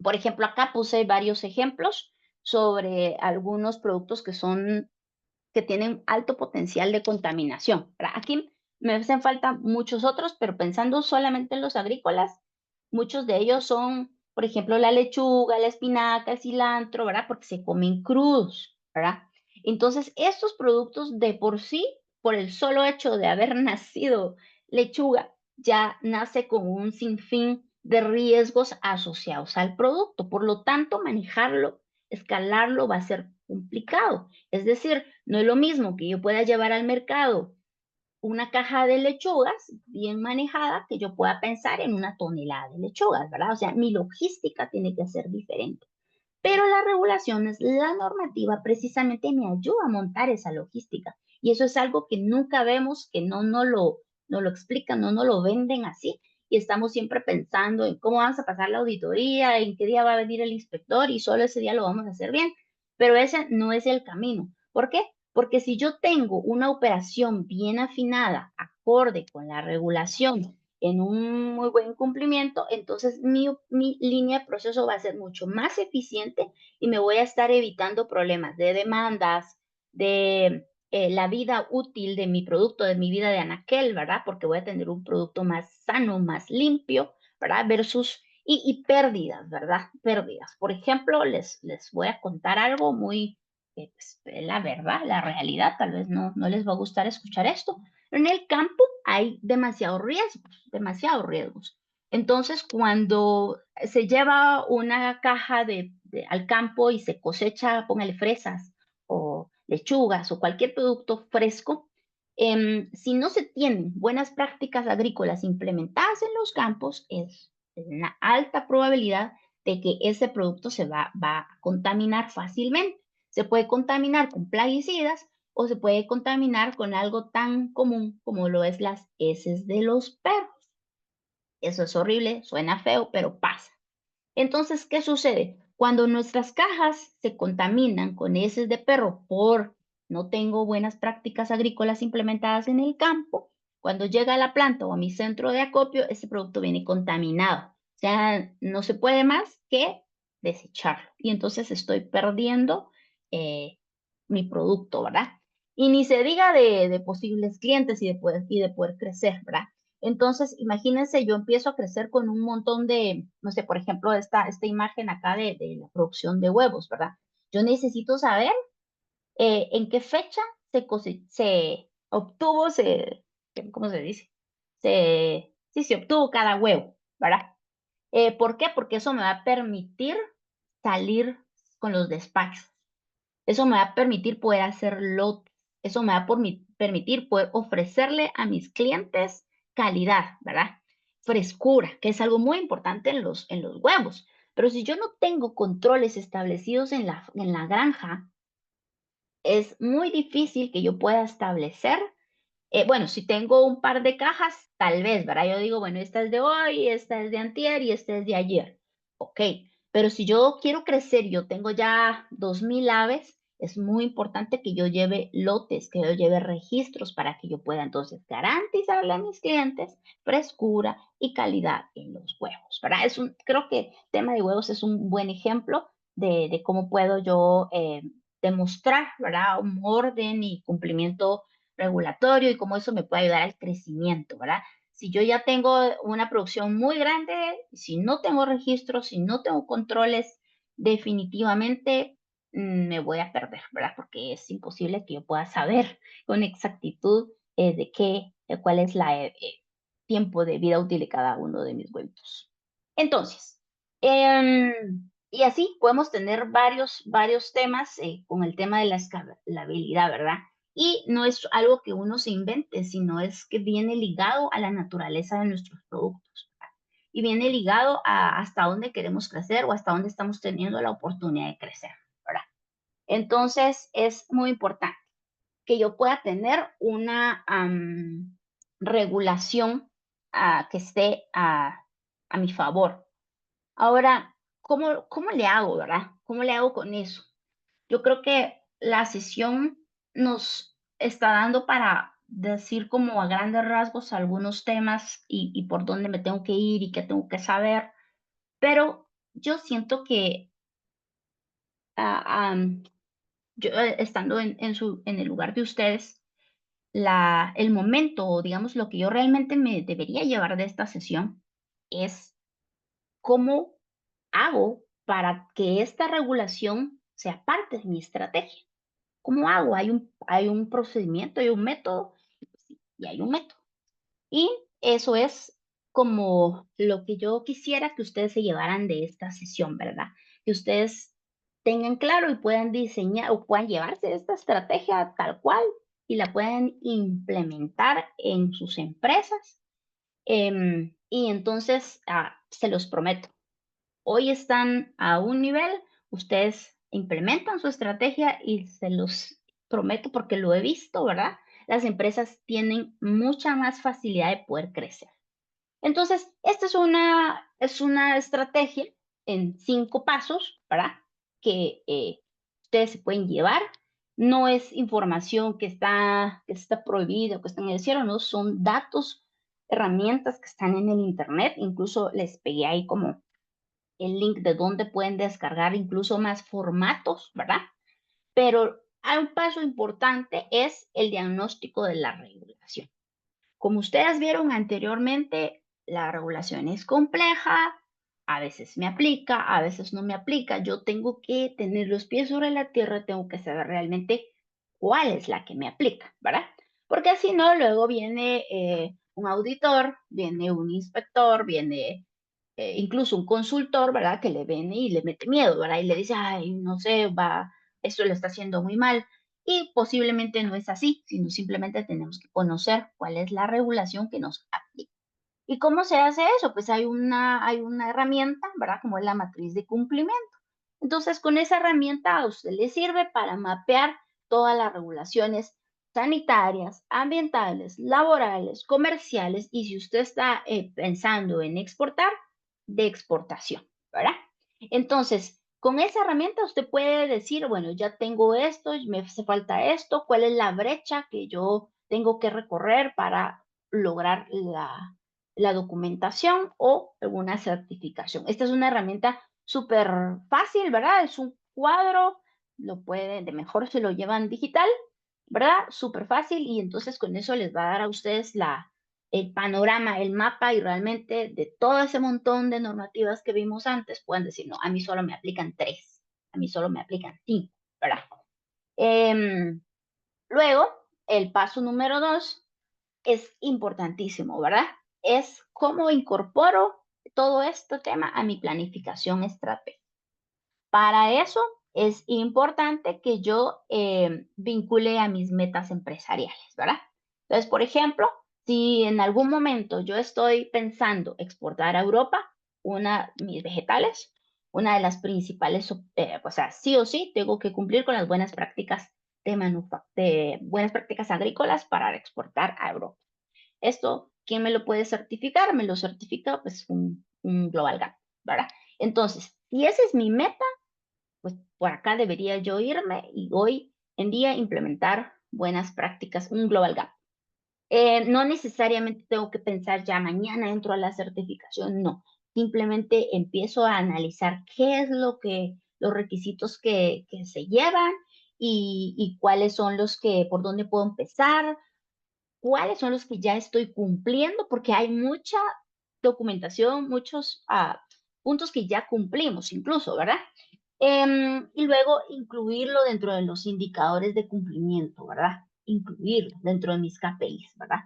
por ejemplo, acá puse varios ejemplos sobre algunos productos que tienen alto potencial de contaminación, ¿verdad? Aquí me hacen falta muchos otros, pero pensando solamente en los agrícolas, muchos de ellos son, por ejemplo, la lechuga, la espinaca, el cilantro, ¿verdad? Porque se comen crudos, ¿verdad? Entonces, estos productos de por sí, por el solo hecho de haber nacido lechuga, ya nace con un sinfín de riesgos asociados al producto. Por lo tanto, manejarlo, escalarlo va a ser complicado. Es decir, no es lo mismo que yo pueda llevar al mercado una caja de lechugas bien manejada que yo pueda pensar en una tonelada de lechugas, ¿verdad? O sea, mi logística tiene que ser diferente. Pero las regulaciones, la normativa precisamente me ayuda a montar esa logística. Y eso es algo que nunca vemos, que no lo explican, no lo venden así. Y estamos siempre pensando en cómo vamos a pasar la auditoría, en qué día va a venir el inspector y solo ese día lo vamos a hacer bien. Pero ese no es el camino. ¿Por qué? Porque si yo tengo una operación bien afinada, acorde con la regulación, en un muy buen cumplimiento, entonces mi línea de proceso va a ser mucho más eficiente y me voy a estar evitando problemas de demandas, de la vida útil de mi producto, de mi vida de anaquel, ¿verdad? Porque voy a tener un producto más sano, más limpio, ¿verdad? Y pérdidas, ¿verdad? Pérdidas. Por ejemplo, les voy a contar algo muy, pues, la verdad, la realidad, tal vez no les va a gustar escuchar esto. En el campo hay demasiados riesgos, demasiados riesgos. Entonces, cuando se lleva una caja al campo y se cosecha, póngale fresas o lechugas o cualquier producto fresco, si no se tienen buenas prácticas agrícolas implementadas en los campos, es una alta probabilidad de que ese producto va a contaminar fácilmente. Se puede contaminar con plaguicidas o se puede contaminar con algo tan común como lo es las heces de los perros. Eso es horrible, suena feo, pero pasa. Entonces, ¿qué sucede? Cuando nuestras cajas se contaminan con heces de perro por no tengo buenas prácticas agrícolas implementadas en el campo, cuando llega a la planta o a mi centro de acopio, ese producto viene contaminado. O sea, no se puede más que desecharlo. Y entonces estoy perdiendo mi producto, ¿verdad? Y ni se diga de posibles clientes y de poder crecer, ¿verdad? Entonces, imagínense, yo empiezo a crecer con un montón de, no sé, por ejemplo, esta imagen acá de la producción de huevos, ¿verdad? Yo necesito saber en qué fecha se obtuvo, ¿cómo se dice? Sí, se obtuvo cada huevo, ¿verdad? ¿Por qué? Porque eso me va a permitir salir con los despachos. Eso me va a permitir poder hacer lotes. Eso me va a permitir poder ofrecerle a mis clientes calidad, ¿verdad? Frescura, que es algo muy importante en los huevos. Pero si yo no tengo controles establecidos en la granja, es muy difícil que yo pueda establecer bueno, si tengo un par de cajas, tal vez, ¿verdad? Yo digo, bueno, esta es de hoy, esta es de antier y esta es de ayer. Ok, pero si yo quiero crecer, yo tengo ya 2,000 aves, es muy importante que yo lleve lotes, que yo lleve registros para que yo pueda entonces garantizarle a mis clientes frescura y calidad en los huevos, ¿verdad? Creo que el tema de huevos es un buen ejemplo de cómo puedo yo demostrar, ¿verdad? Un orden y cumplimiento regulatorio y cómo eso me puede ayudar al crecimiento, ¿verdad? Si yo ya tengo una producción muy grande, si no tengo registros, si no tengo controles, definitivamente me voy a perder, ¿verdad? Porque es imposible que yo pueda saber con exactitud cuál es el tiempo de vida útil de cada uno de mis huevitos. Entonces, y así podemos tener varios temas con el tema de la escalabilidad, ¿verdad? Y no es algo que uno se invente, sino es que viene ligado a la naturaleza de nuestros productos, ¿verdad? Y viene ligado a hasta dónde queremos crecer o hasta dónde estamos teniendo la oportunidad de crecer, ¿verdad? Entonces, es muy importante que yo pueda tener una regulación que esté a mi favor. Ahora, ¿cómo le hago, verdad? ¿Cómo le hago con eso? Yo creo que la sesión nos está dando para decir como a grandes rasgos algunos temas y por dónde me tengo que ir y qué tengo que saber, pero yo siento que ah, am, yo estando en el lugar de ustedes, el momento, o digamos, lo que yo realmente me debería llevar de esta sesión es cómo hago para que esta regulación sea parte de mi estrategia. ¿Cómo hago? Hay un procedimiento, hay un método, y hay un método. Y eso es como lo que yo quisiera que ustedes se llevaran de esta sesión, ¿verdad? Que ustedes tengan claro y puedan diseñar o puedan llevarse esta estrategia tal cual y la puedan implementar en sus empresas. Y entonces, se los prometo, hoy están a un nivel, ustedes implementan su estrategia y se los prometo porque lo he visto, ¿verdad? Las empresas tienen mucha más facilidad de poder crecer. Entonces, esta es una estrategia en 5 pasos, ¿verdad? Que ustedes se pueden llevar. No es información que está prohibida o que está en el cielo, no, son datos, herramientas que están en el Internet. Incluso les pegué ahí como el link de donde pueden descargar incluso más formatos, ¿verdad? Pero hay un paso importante, es el diagnóstico de la regulación. Como ustedes vieron anteriormente, la regulación es compleja, a veces me aplica, a veces no me aplica. Yo tengo que tener los pies sobre la tierra, tengo que saber realmente cuál es la que me aplica, ¿verdad? Porque si no, luego viene un auditor, viene un inspector, viene incluso un consultor, ¿verdad? Que le viene y le mete miedo, ¿verdad? Y le dice, ay, no sé, esto lo está haciendo muy mal. Y posiblemente no es así, sino simplemente tenemos que conocer cuál es la regulación que nos aplica. ¿Y cómo se hace eso? Pues hay una herramienta, ¿verdad? Como es la matriz de cumplimiento. Entonces, con esa herramienta a usted le sirve para mapear todas las regulaciones sanitarias, ambientales, laborales, comerciales y si usted está pensando en exportar, de exportación, ¿verdad? Entonces, con esa herramienta usted puede decir, bueno, ya tengo esto, me hace falta esto, cuál es la brecha que yo tengo que recorrer para lograr la documentación o alguna certificación. Esta es una herramienta súper fácil, ¿verdad? Es un cuadro, de mejor se lo llevan digital, ¿verdad? Súper fácil y entonces con eso les va a dar a ustedes el panorama, el mapa y realmente de todo ese montón de normativas que vimos antes, pueden decir, no, a mí solo me aplican 3, a mí solo me aplican 5, ¿verdad? Em, Luego, el paso número 2 es importantísimo, ¿verdad? Es cómo incorporo todo este tema a mi planificación estratégica. Para eso es importante que yo vincule a mis metas empresariales, ¿verdad? Entonces, por ejemplo, si en algún momento yo estoy pensando exportar a Europa mis vegetales, una de las principales, o sea, sí o sí, tengo que cumplir con las buenas prácticas de buenas prácticas agrícolas para exportar a Europa. Esto, ¿quién me lo puede certificar? Me lo certifica pues un Global Gap, ¿verdad? Entonces, si esa es mi meta, pues por acá debería yo irme y hoy en día implementar buenas prácticas, un Global Gap. No necesariamente tengo que pensar ya mañana entro a la certificación, no. Simplemente empiezo a analizar qué es los requisitos que se llevan y cuáles son por dónde puedo empezar, cuáles son los que ya estoy cumpliendo, porque hay mucha documentación, muchos puntos que ya cumplimos incluso, ¿verdad? Y luego incluirlo dentro de los indicadores de cumplimiento, ¿verdad? Incluirlo dentro de mis KPIs, ¿verdad?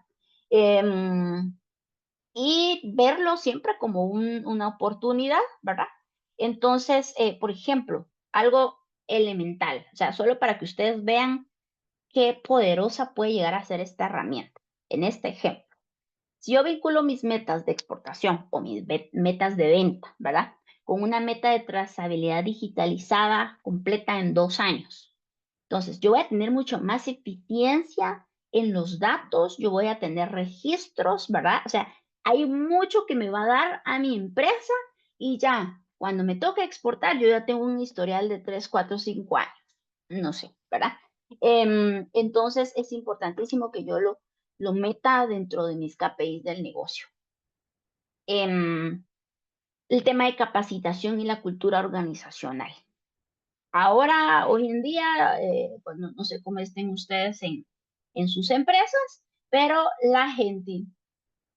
Em, y verlo siempre como una oportunidad, ¿verdad? Entonces, por ejemplo, algo elemental, o sea, solo para que ustedes vean qué poderosa puede llegar a ser esta herramienta. En este ejemplo, si yo vinculo mis metas de exportación o mis metas de venta, ¿verdad? Con una meta de trazabilidad digitalizada completa en 2 años. Entonces, yo voy a tener mucho más eficiencia en los datos, yo voy a tener registros, ¿verdad? O sea, hay mucho que me va a dar a mi empresa y ya, cuando me toque exportar, yo ya tengo un historial de 3, 4, 5 años, no sé, ¿verdad? Entonces, es importantísimo que yo lo meta dentro de mis KPIs del negocio. El tema de capacitación y la cultura organizacional. Ahora, hoy en día, pues no sé cómo estén ustedes en sus empresas, pero la gente,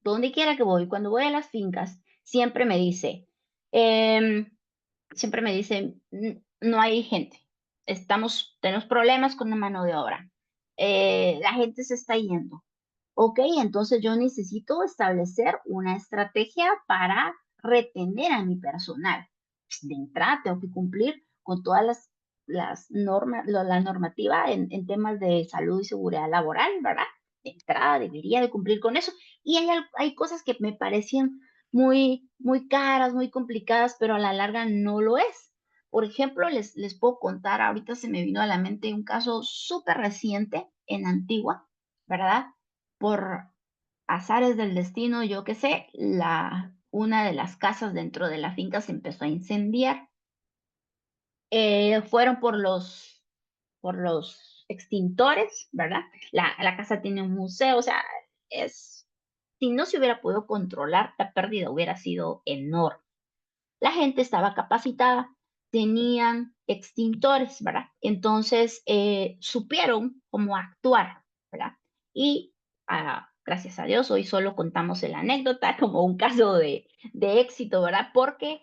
donde quiera que voy, cuando voy a las fincas, em, siempre me dicen, No hay gente, tenemos problemas con la mano de obra, la gente se está yendo. Ok, entonces yo necesito establecer una estrategia para retener a mi personal. Pues, de entrada tengo que cumplir con todas las normas, la normativa en temas de salud y seguridad laboral, ¿verdad? De entrada debería de cumplir con eso. Y hay cosas que me parecían muy, muy caras, muy complicadas, pero a la larga no lo es. Por ejemplo, les puedo contar, ahorita se me vino a la mente un caso súper reciente en Antigua, ¿verdad? Por azares del destino, yo qué sé, una de las casas dentro de la finca se empezó a incendiar. Fueron por los extintores, ¿verdad? La casa tiene un museo, o sea, si no se hubiera podido controlar, la pérdida hubiera sido enorme. La gente estaba capacitada, tenían extintores, ¿verdad? Entonces, supieron cómo actuar, ¿verdad? Y gracias a Dios, hoy solo contamos la anécdota como un caso de éxito, ¿verdad? Porque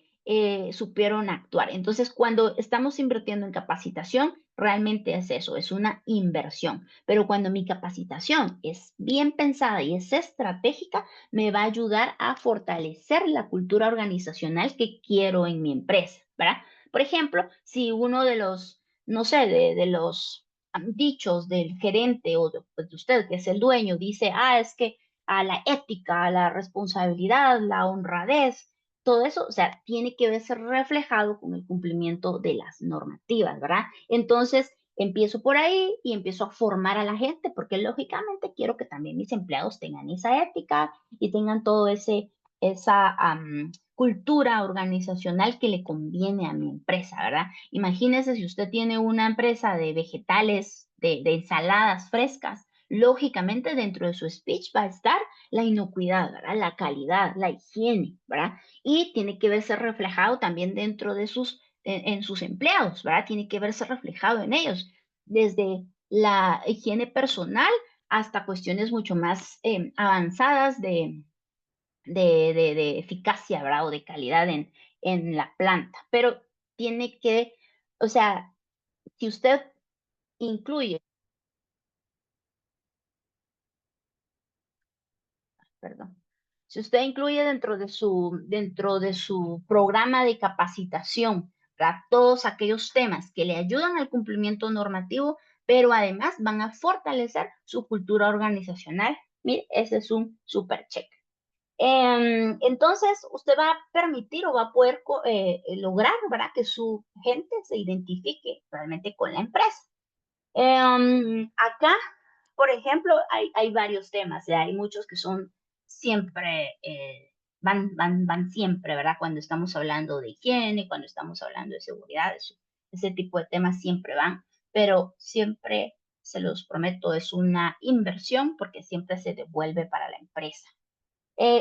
supieron actuar. Entonces, cuando estamos invirtiendo en capacitación, realmente es eso, es una inversión. Pero cuando mi capacitación es bien pensada y es estratégica, me va a ayudar a fortalecer la cultura organizacional que quiero en mi empresa, ¿verdad? Por ejemplo, si uno de los, no sé, de los dichos del gerente o pues, de usted, que es el dueño, dice, es que a la ética, a la responsabilidad, la honradez, todo eso, o sea, tiene que verse reflejado con el cumplimiento de las normativas, ¿verdad? Entonces, empiezo por ahí y empiezo a formar a la gente, porque lógicamente quiero que también mis empleados tengan esa ética y tengan todo esa cultura organizacional que le conviene a mi empresa, ¿verdad? Imagínese si usted tiene una empresa de vegetales, de ensaladas frescas, lógicamente dentro de su speech va a estar la inocuidad, ¿verdad? La calidad, la higiene, ¿verdad? Y tiene que verse reflejado también dentro de en sus empleados, ¿verdad? Tiene que verse reflejado en ellos, desde la higiene personal hasta cuestiones mucho más avanzadas de eficacia, ¿verdad? O de calidad en la planta. Pero tiene que, o sea, si usted incluye, perdón, si usted incluye dentro de su programa de capacitación, ¿verdad? Todos aquellos temas que le ayudan al cumplimiento normativo, pero además van a fortalecer su cultura organizacional. Mire, ese es un super check. Entonces, usted va a permitir o va a poder lograr, ¿verdad? Que su gente se identifique realmente con la empresa. Acá, por ejemplo, hay varios temas, hay muchos que son siempre, van siempre, ¿verdad? Cuando estamos hablando de higiene, cuando estamos hablando de seguridad, ese tipo de temas siempre van, pero siempre, se los prometo, es una inversión porque siempre se devuelve para la empresa.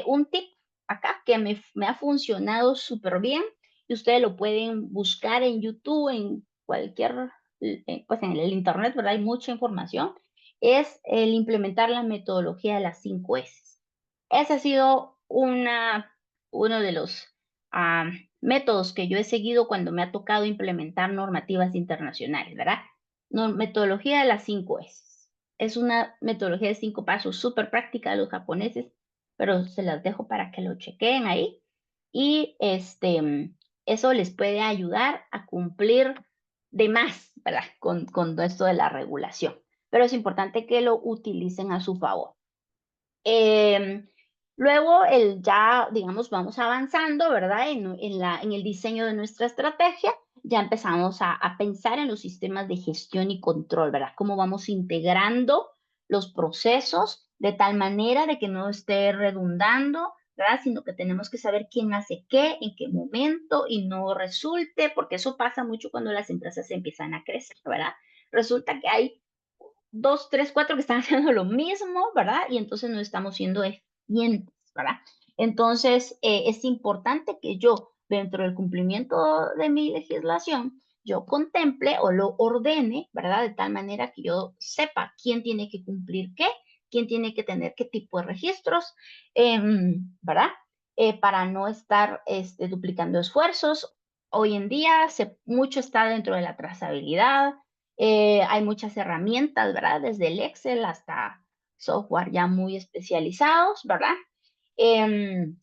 Un tip acá que me ha funcionado súper bien y ustedes lo pueden buscar en YouTube, en cualquier, pues en el internet, ¿verdad? Hay mucha información, es el implementar la metodología de las 5 S. Ese ha sido uno de los métodos que yo he seguido cuando me ha tocado implementar normativas internacionales, ¿verdad? Metodología de las 5 S. Es una metodología de 5 pasos súper práctica de los japoneses, pero se las dejo para que lo chequeen ahí. Y eso les puede ayudar a cumplir de más, ¿verdad? Con esto de la regulación. Pero es importante que lo utilicen a su favor. Em, Luego, ya, digamos, vamos avanzando, ¿verdad? En el diseño de nuestra estrategia, ya empezamos a pensar en los sistemas de gestión y control, ¿verdad? Cómo vamos integrando los procesos de tal manera de que no esté redundando, ¿verdad? Sino que tenemos que saber quién hace qué, en qué momento y no resulte, porque eso pasa mucho cuando las empresas empiezan a crecer, ¿verdad? Resulta que hay dos, tres, cuatro que están haciendo lo mismo, ¿verdad? Y entonces no estamos siendo eficientes, ¿verdad? Entonces, es importante que yo, dentro del cumplimiento de mi legislación, yo contemple o lo ordene, ¿verdad? De tal manera que yo sepa quién tiene que cumplir qué, quién tiene que tener qué tipo de registros, ¿verdad? Para no estar duplicando esfuerzos. Hoy en día mucho está dentro de la trazabilidad, hay muchas herramientas, ¿verdad? Desde el Excel hasta software ya muy especializados, ¿verdad?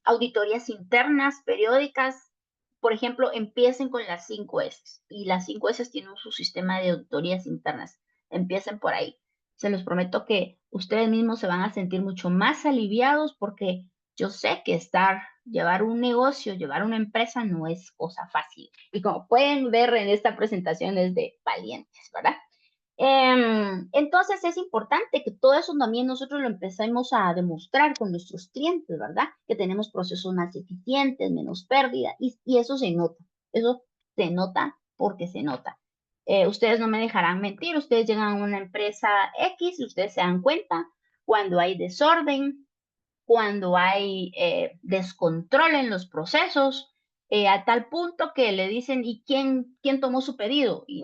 Auditorías internas, periódicas, por ejemplo, empiecen con las 5 S y las 5 S tienen su sistema de auditorías internas. Empiecen por ahí. Se los prometo que ustedes mismos se van a sentir mucho más aliviados porque yo sé que llevar un negocio, llevar una empresa no es cosa fácil. Y como pueden ver en esta presentación es de valientes, ¿verdad? Entonces es importante que todo eso también nosotros lo empecemos a demostrar con nuestros clientes, ¿verdad? Que tenemos procesos más eficientes, menos pérdida, y eso se nota porque se nota. Ustedes no me dejarán mentir, ustedes llegan a una empresa X y ustedes se dan cuenta cuando hay desorden, cuando hay descontrol en los procesos, a tal punto que le dicen, ¿y quién tomó su pedido? Y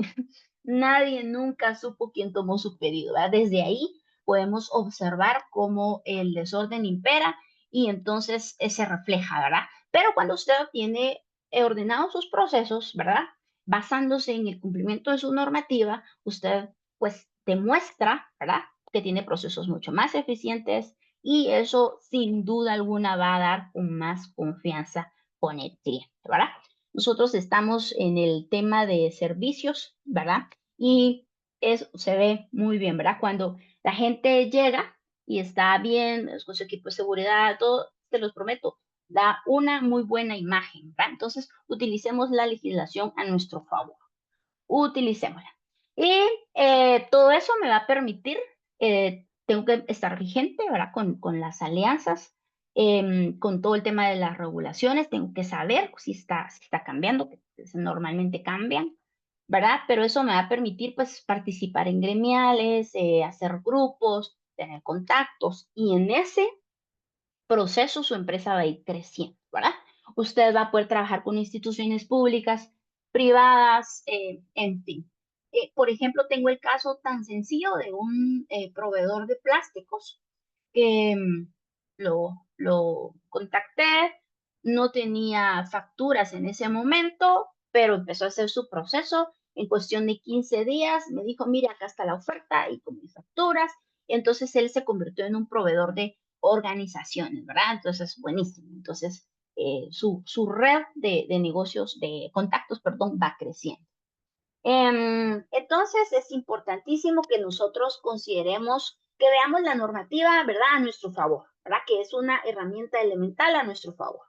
nadie nunca supo quién tomó su pedido, ¿verdad? Desde ahí podemos observar cómo el desorden impera y entonces se refleja, ¿verdad? Pero cuando usted tiene ordenado sus procesos, ¿verdad? Basándose en el cumplimiento de su normativa, usted pues demuestra, ¿verdad? Que tiene procesos mucho más eficientes y eso sin duda alguna va a dar con más confianza con el cliente, ¿verdad? Nosotros estamos en el tema de servicios, ¿verdad? Y eso se ve muy bien, ¿verdad? Cuando la gente llega y está bien, con su equipo de seguridad, todo, te los prometo, da una muy buena imagen, ¿verdad? Entonces, utilicemos la legislación a nuestro favor, utilicémosla. Y todo eso me va a permitir, tengo que estar vigente, ¿verdad? Con las alianzas, con todo el tema de las regulaciones, tengo que saber si está cambiando, que normalmente cambian, ¿verdad? Pero eso me va a permitir, pues, participar en gremiales, hacer grupos, tener contactos, y en ese proceso su empresa va a ir creciendo, ¿verdad? Usted va a poder trabajar con instituciones públicas, privadas, en fin. Por ejemplo, tengo el caso tan sencillo de un proveedor de plásticos que lo contacté, no tenía facturas en ese momento, pero empezó a hacer su proceso. En cuestión de 15 días me dijo, mira, acá está la oferta y con mis facturas. Entonces él se convirtió en un proveedor de organizaciones, ¿verdad? Entonces, buenísimo. Entonces, su red de negocios, de contactos, perdón, va creciendo. Entonces, es importantísimo que nosotros consideremos, que veamos la normativa, ¿verdad?, a nuestro favor, ¿verdad? Que es una herramienta elemental a nuestro favor.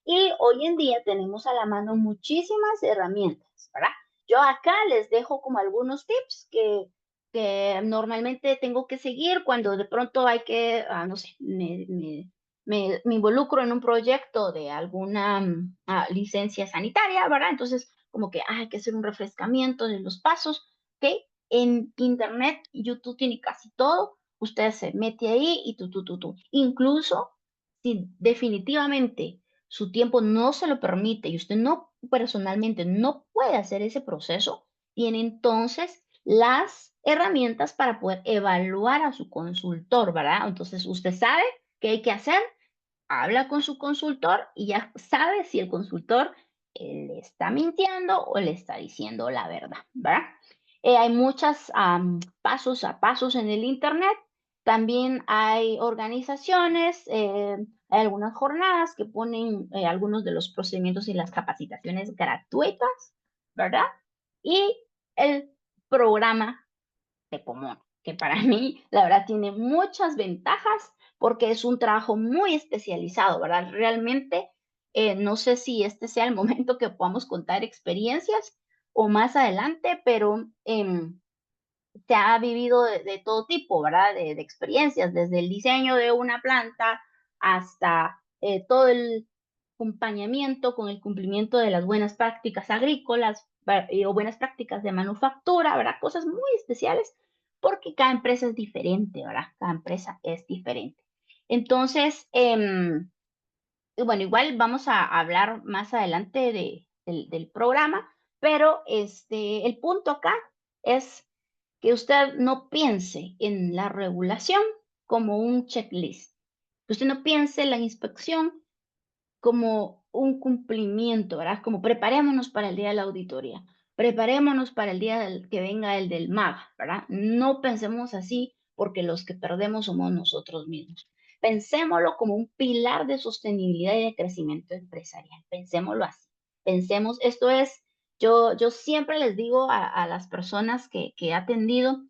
Y hoy en día tenemos a la mano muchísimas herramientas, ¿verdad? Yo acá les dejo como algunos tips que normalmente tengo que seguir cuando de pronto hay que, no sé, me involucro en un proyecto de alguna licencia sanitaria, ¿verdad? Entonces, como que hay que hacer un refrescamiento de los pasos, ¿ok? En Internet, YouTube tiene casi todo. Usted se mete ahí y tú. Incluso si definitivamente su tiempo no se lo permite y usted no personalmente no puede hacer ese proceso, tiene entonces las herramientas para poder evaluar a su consultor, ¿verdad? Entonces usted sabe qué hay que hacer, habla con su consultor y ya sabe si el consultor le está mintiendo o le está diciendo la verdad, ¿verdad? Hay muchos pasos a pasos en el Internet. También hay organizaciones, hay algunas jornadas que ponen algunos de los procedimientos y las capacitaciones gratuitas, ¿verdad? Y el programa de Pomona, que para mí, la verdad, tiene muchas ventajas porque es un trabajo muy especializado, ¿verdad? Realmente, no sé si este sea el momento que podamos contar experiencias o más adelante, pero se ha vivido de todo tipo, ¿verdad? De experiencias, desde el diseño de una planta hasta todo el acompañamiento con el cumplimiento de las buenas prácticas agrícolas o buenas prácticas de manufactura, ¿verdad? Cosas muy especiales porque cada empresa es diferente, ¿verdad? Cada empresa es diferente. Entonces, y bueno, igual vamos a hablar más adelante del programa, pero el punto acá es que usted no piense en la regulación como un checklist, que usted no piense en la inspección como un cumplimiento, ¿verdad? Como preparémonos para el día de la auditoría, preparémonos para el día del que venga el del MAGA, ¿verdad? No pensemos así porque los que perdemos somos nosotros mismos. Pensémoslo como un pilar de sostenibilidad y de crecimiento empresarial. Pensémoslo así. Pensemos, esto es, yo siempre les digo a las personas que he atendido,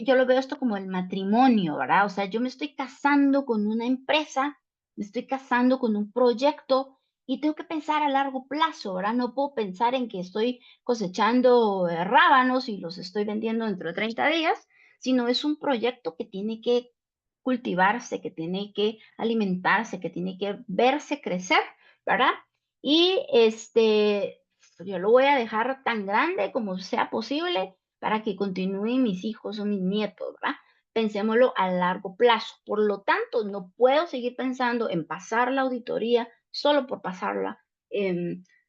yo lo veo esto como el matrimonio, ¿verdad? O sea, yo me estoy casando con una empresa, me estoy casando con un proyecto y tengo que pensar a largo plazo, ¿verdad? No puedo pensar en que estoy cosechando rábanos y los estoy vendiendo dentro de 30 días, sino es un proyecto que tiene que cultivarse, que tiene que alimentarse, que tiene que verse crecer, ¿verdad? Y yo lo voy a dejar tan grande como sea posible para que continúen mis hijos o mis nietos, ¿verdad? Pensémoslo a largo plazo. Por lo tanto, no puedo seguir pensando en pasar la auditoría solo por pasarla.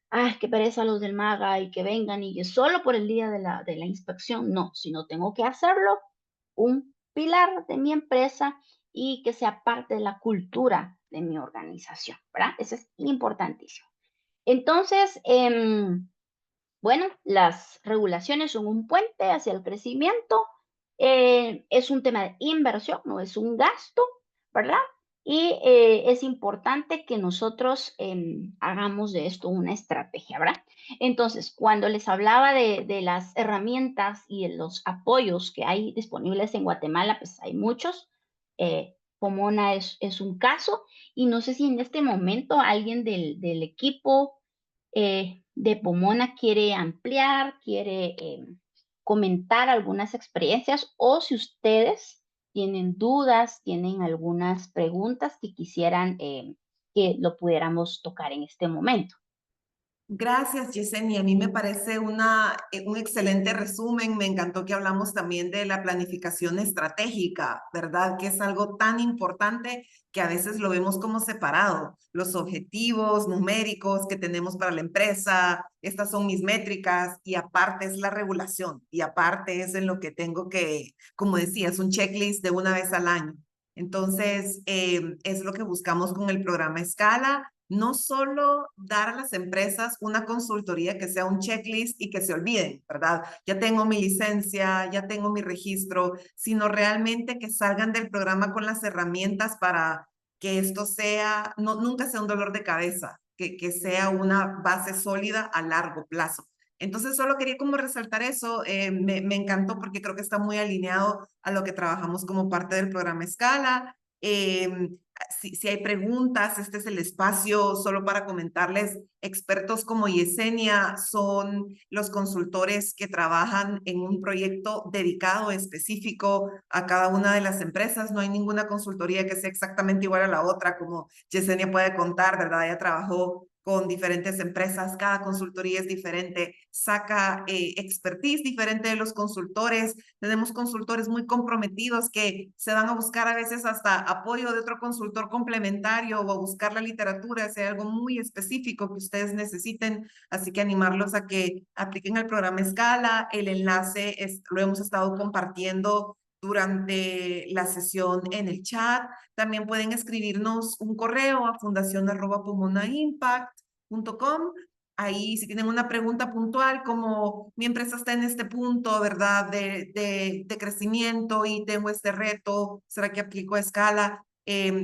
Ay, qué pereza los del MAGA y que vengan y que solo por el día de la inspección. No, sino tengo que hacerlo un pilar de mi empresa y que sea parte de la cultura de mi organización, ¿verdad? Eso es importantísimo. Entonces, bueno, las regulaciones son un puente hacia el crecimiento. Es un tema de inversión, no es un gasto, ¿verdad? Y es importante que nosotros hagamos de esto una estrategia, ¿verdad? Entonces, cuando les hablaba de las herramientas y de los apoyos que hay disponibles en Guatemala, pues hay muchos. Pomona es un caso, y no sé si en este momento alguien del equipo de Pomona quiere ampliar, quiere comentar algunas experiencias, o si ustedes tienen dudas, tienen algunas preguntas que quisieran que lo pudiéramos tocar en este momento. Gracias, Yesenia. A mí me parece un excelente resumen. Me encantó que hablamos también de la planificación estratégica, ¿verdad? Que es algo tan importante que a veces lo vemos como separado. Los objetivos numéricos que tenemos para la empresa, estas son mis métricas, y aparte es la regulación, y aparte es en lo que tengo que, como decías, un checklist de una vez al año. Entonces, es lo que buscamos con el programa Escala. No solo dar a las empresas una consultoría que sea un checklist y que se olviden, ¿verdad? Ya tengo mi licencia, ya tengo mi registro, sino realmente que salgan del programa con las herramientas para que esto sea, no, nunca sea un dolor de cabeza, que sea una base sólida a largo plazo. Entonces, solo quería como resaltar eso. Me encantó porque creo que está muy alineado a lo que trabajamos como parte del programa Escala. Si hay preguntas, este es el espacio solo para comentarles. Expertos como Yesenia son los consultores que trabajan en un proyecto dedicado específico a cada una de las empresas. No hay ninguna consultoría que sea exactamente igual a la otra, como Yesenia puede contar, ¿verdad? Ella trabajó con diferentes empresas, cada consultoría es diferente, saca expertise diferente de los consultores. Tenemos consultores muy comprometidos que se van a buscar a veces hasta apoyo de otro consultor complementario o a buscar la literatura, si hay algo muy específico que ustedes necesiten. Así que animarlos a que apliquen el programa Escala. El enlace lo hemos estado compartiendo durante la sesión en el chat. También pueden escribirnos un correo a fundacion@pomonaImpact.com. Ahí, si tienen una pregunta puntual, como mi empresa está en este punto, ¿verdad? De crecimiento y tengo este reto, ¿será que aplico a Escala?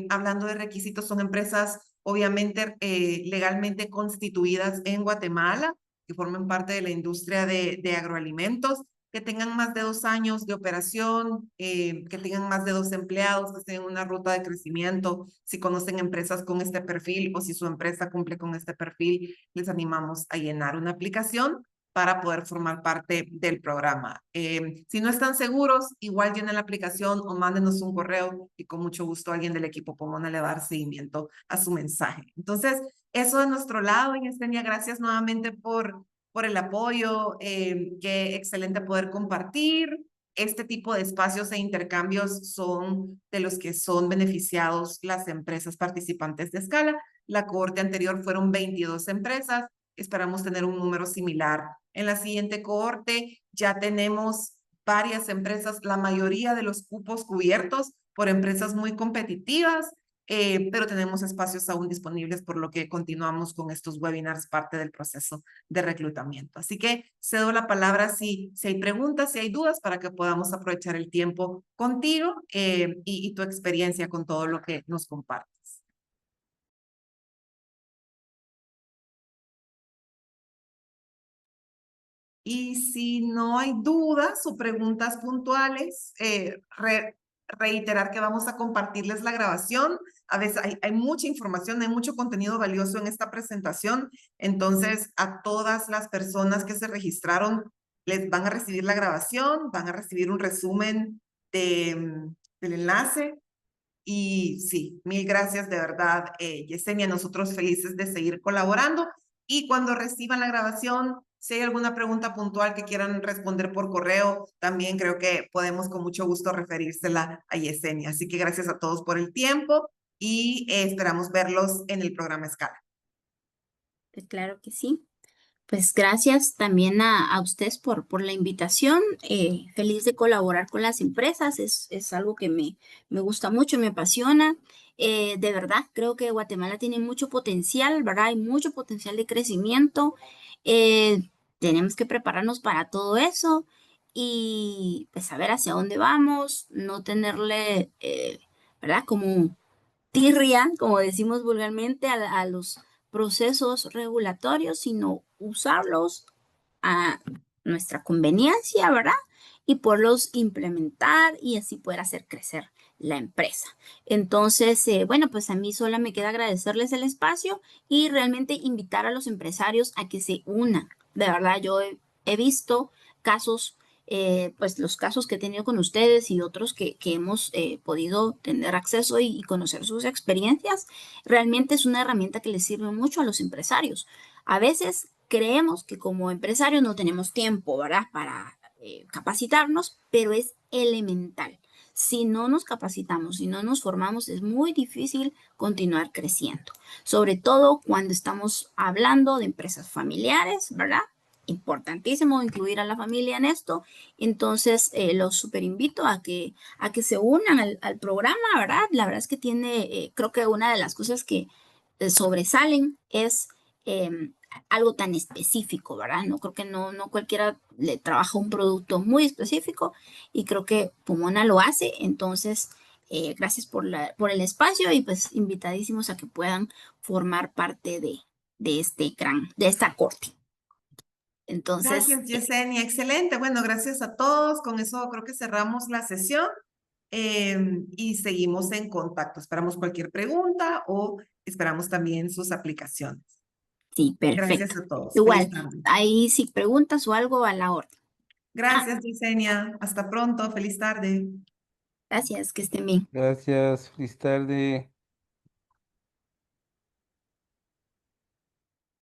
Hablando de requisitos, son empresas obviamente legalmente constituidas en Guatemala, que forman parte de la industria de agroalimentos, que tengan más de 2 años de operación, que tengan más de 2 empleados, que estén en una ruta de crecimiento. Si conocen empresas con este perfil o si su empresa cumple con este perfil, les animamos a llenar una aplicación para poder formar parte del programa. Si no están seguros, igual llenen la aplicación o mándenos un correo y con mucho gusto alguien del equipo Pomona le va a dar seguimiento a su mensaje. Entonces, eso de nuestro lado, Yesenia, gracias nuevamente por el apoyo. Qué excelente poder compartir. Este tipo de espacios e intercambios son de los que son beneficiados las empresas participantes de Escala. La cohorte anterior fueron 22 empresas. Esperamos tener un número similar. En la siguiente cohorte ya tenemos varias empresas, la mayoría de los cupos cubiertos por empresas muy competitivas, pero tenemos espacios aún disponibles, por lo que continuamos con estos webinars, parte del proceso de reclutamiento. Así que cedo la palabra si hay preguntas, si hay dudas, para que podamos aprovechar el tiempo contigo y tu experiencia con todo lo que nos compartes. Y si no hay dudas o preguntas puntuales, reiterar que vamos a compartirles la grabación. A veces hay mucha información, hay mucho contenido valioso en esta presentación. Entonces, a todas las personas que se registraron, les van a recibir la grabación, van a recibir un resumen del enlace. Y sí, mil gracias de verdad, Yesenia, nosotros felices de seguir colaborando. Y cuando reciban la grabación, si hay alguna pregunta puntual que quieran responder por correo, también creo que podemos con mucho gusto referírsela a Yesenia. Así que gracias a todos por el tiempo y esperamos verlos en el programa Escala. Claro que sí. Pues gracias también a ustedes por la invitación. Feliz de colaborar con las empresas. Es algo que me gusta mucho, me apasiona. De verdad, creo que Guatemala tiene mucho potencial, ¿verdad? Hay mucho potencial de crecimiento. Tenemos que prepararnos para todo eso y pues saber hacia dónde vamos, no tenerle, ¿verdad? Como tirria, como decimos vulgarmente, a los procesos regulatorios, sino usarlos a nuestra conveniencia, ¿verdad? Y poderlos implementar y así poder hacer crecer la empresa. Entonces, bueno, pues a mí solo me queda agradecerles el espacio y realmente invitar a los empresarios a que se unan. De verdad, yo he visto casos, pues los casos que he tenido con ustedes y otros que hemos podido tener acceso y conocer sus experiencias. Realmente es una herramienta que les sirve mucho a los empresarios. A veces creemos que como empresarios no tenemos tiempo, ¿verdad? Para capacitarnos, pero es elemental. Si no nos capacitamos, si no nos formamos, es muy difícil continuar creciendo. Sobre todo cuando estamos hablando de empresas familiares, ¿verdad? Importantísimo incluir a la familia en esto. Entonces, los super invito a que se unan al programa, ¿verdad? La verdad es que tiene, creo que una de las cosas que sobresalen es algo tan específico, ¿verdad? No creo que no cualquiera le trabaja un producto muy específico y creo que Pomona lo hace. Entonces, gracias por el espacio y pues invitadísimos a que puedan formar parte de esta corte. Entonces, Gracias, Yesenia. Excelente. Bueno, gracias a todos. Con eso creo que cerramos la sesión y seguimos en contacto. Esperamos cualquier pregunta o esperamos también sus aplicaciones. sí, Gracias perfecto. a todos. Feliz Igual, tarde. ahí si preguntas o algo a la orden. Gracias, Yesenia. Hasta pronto. Feliz tarde. Gracias, que estén bien. Gracias, feliz tarde.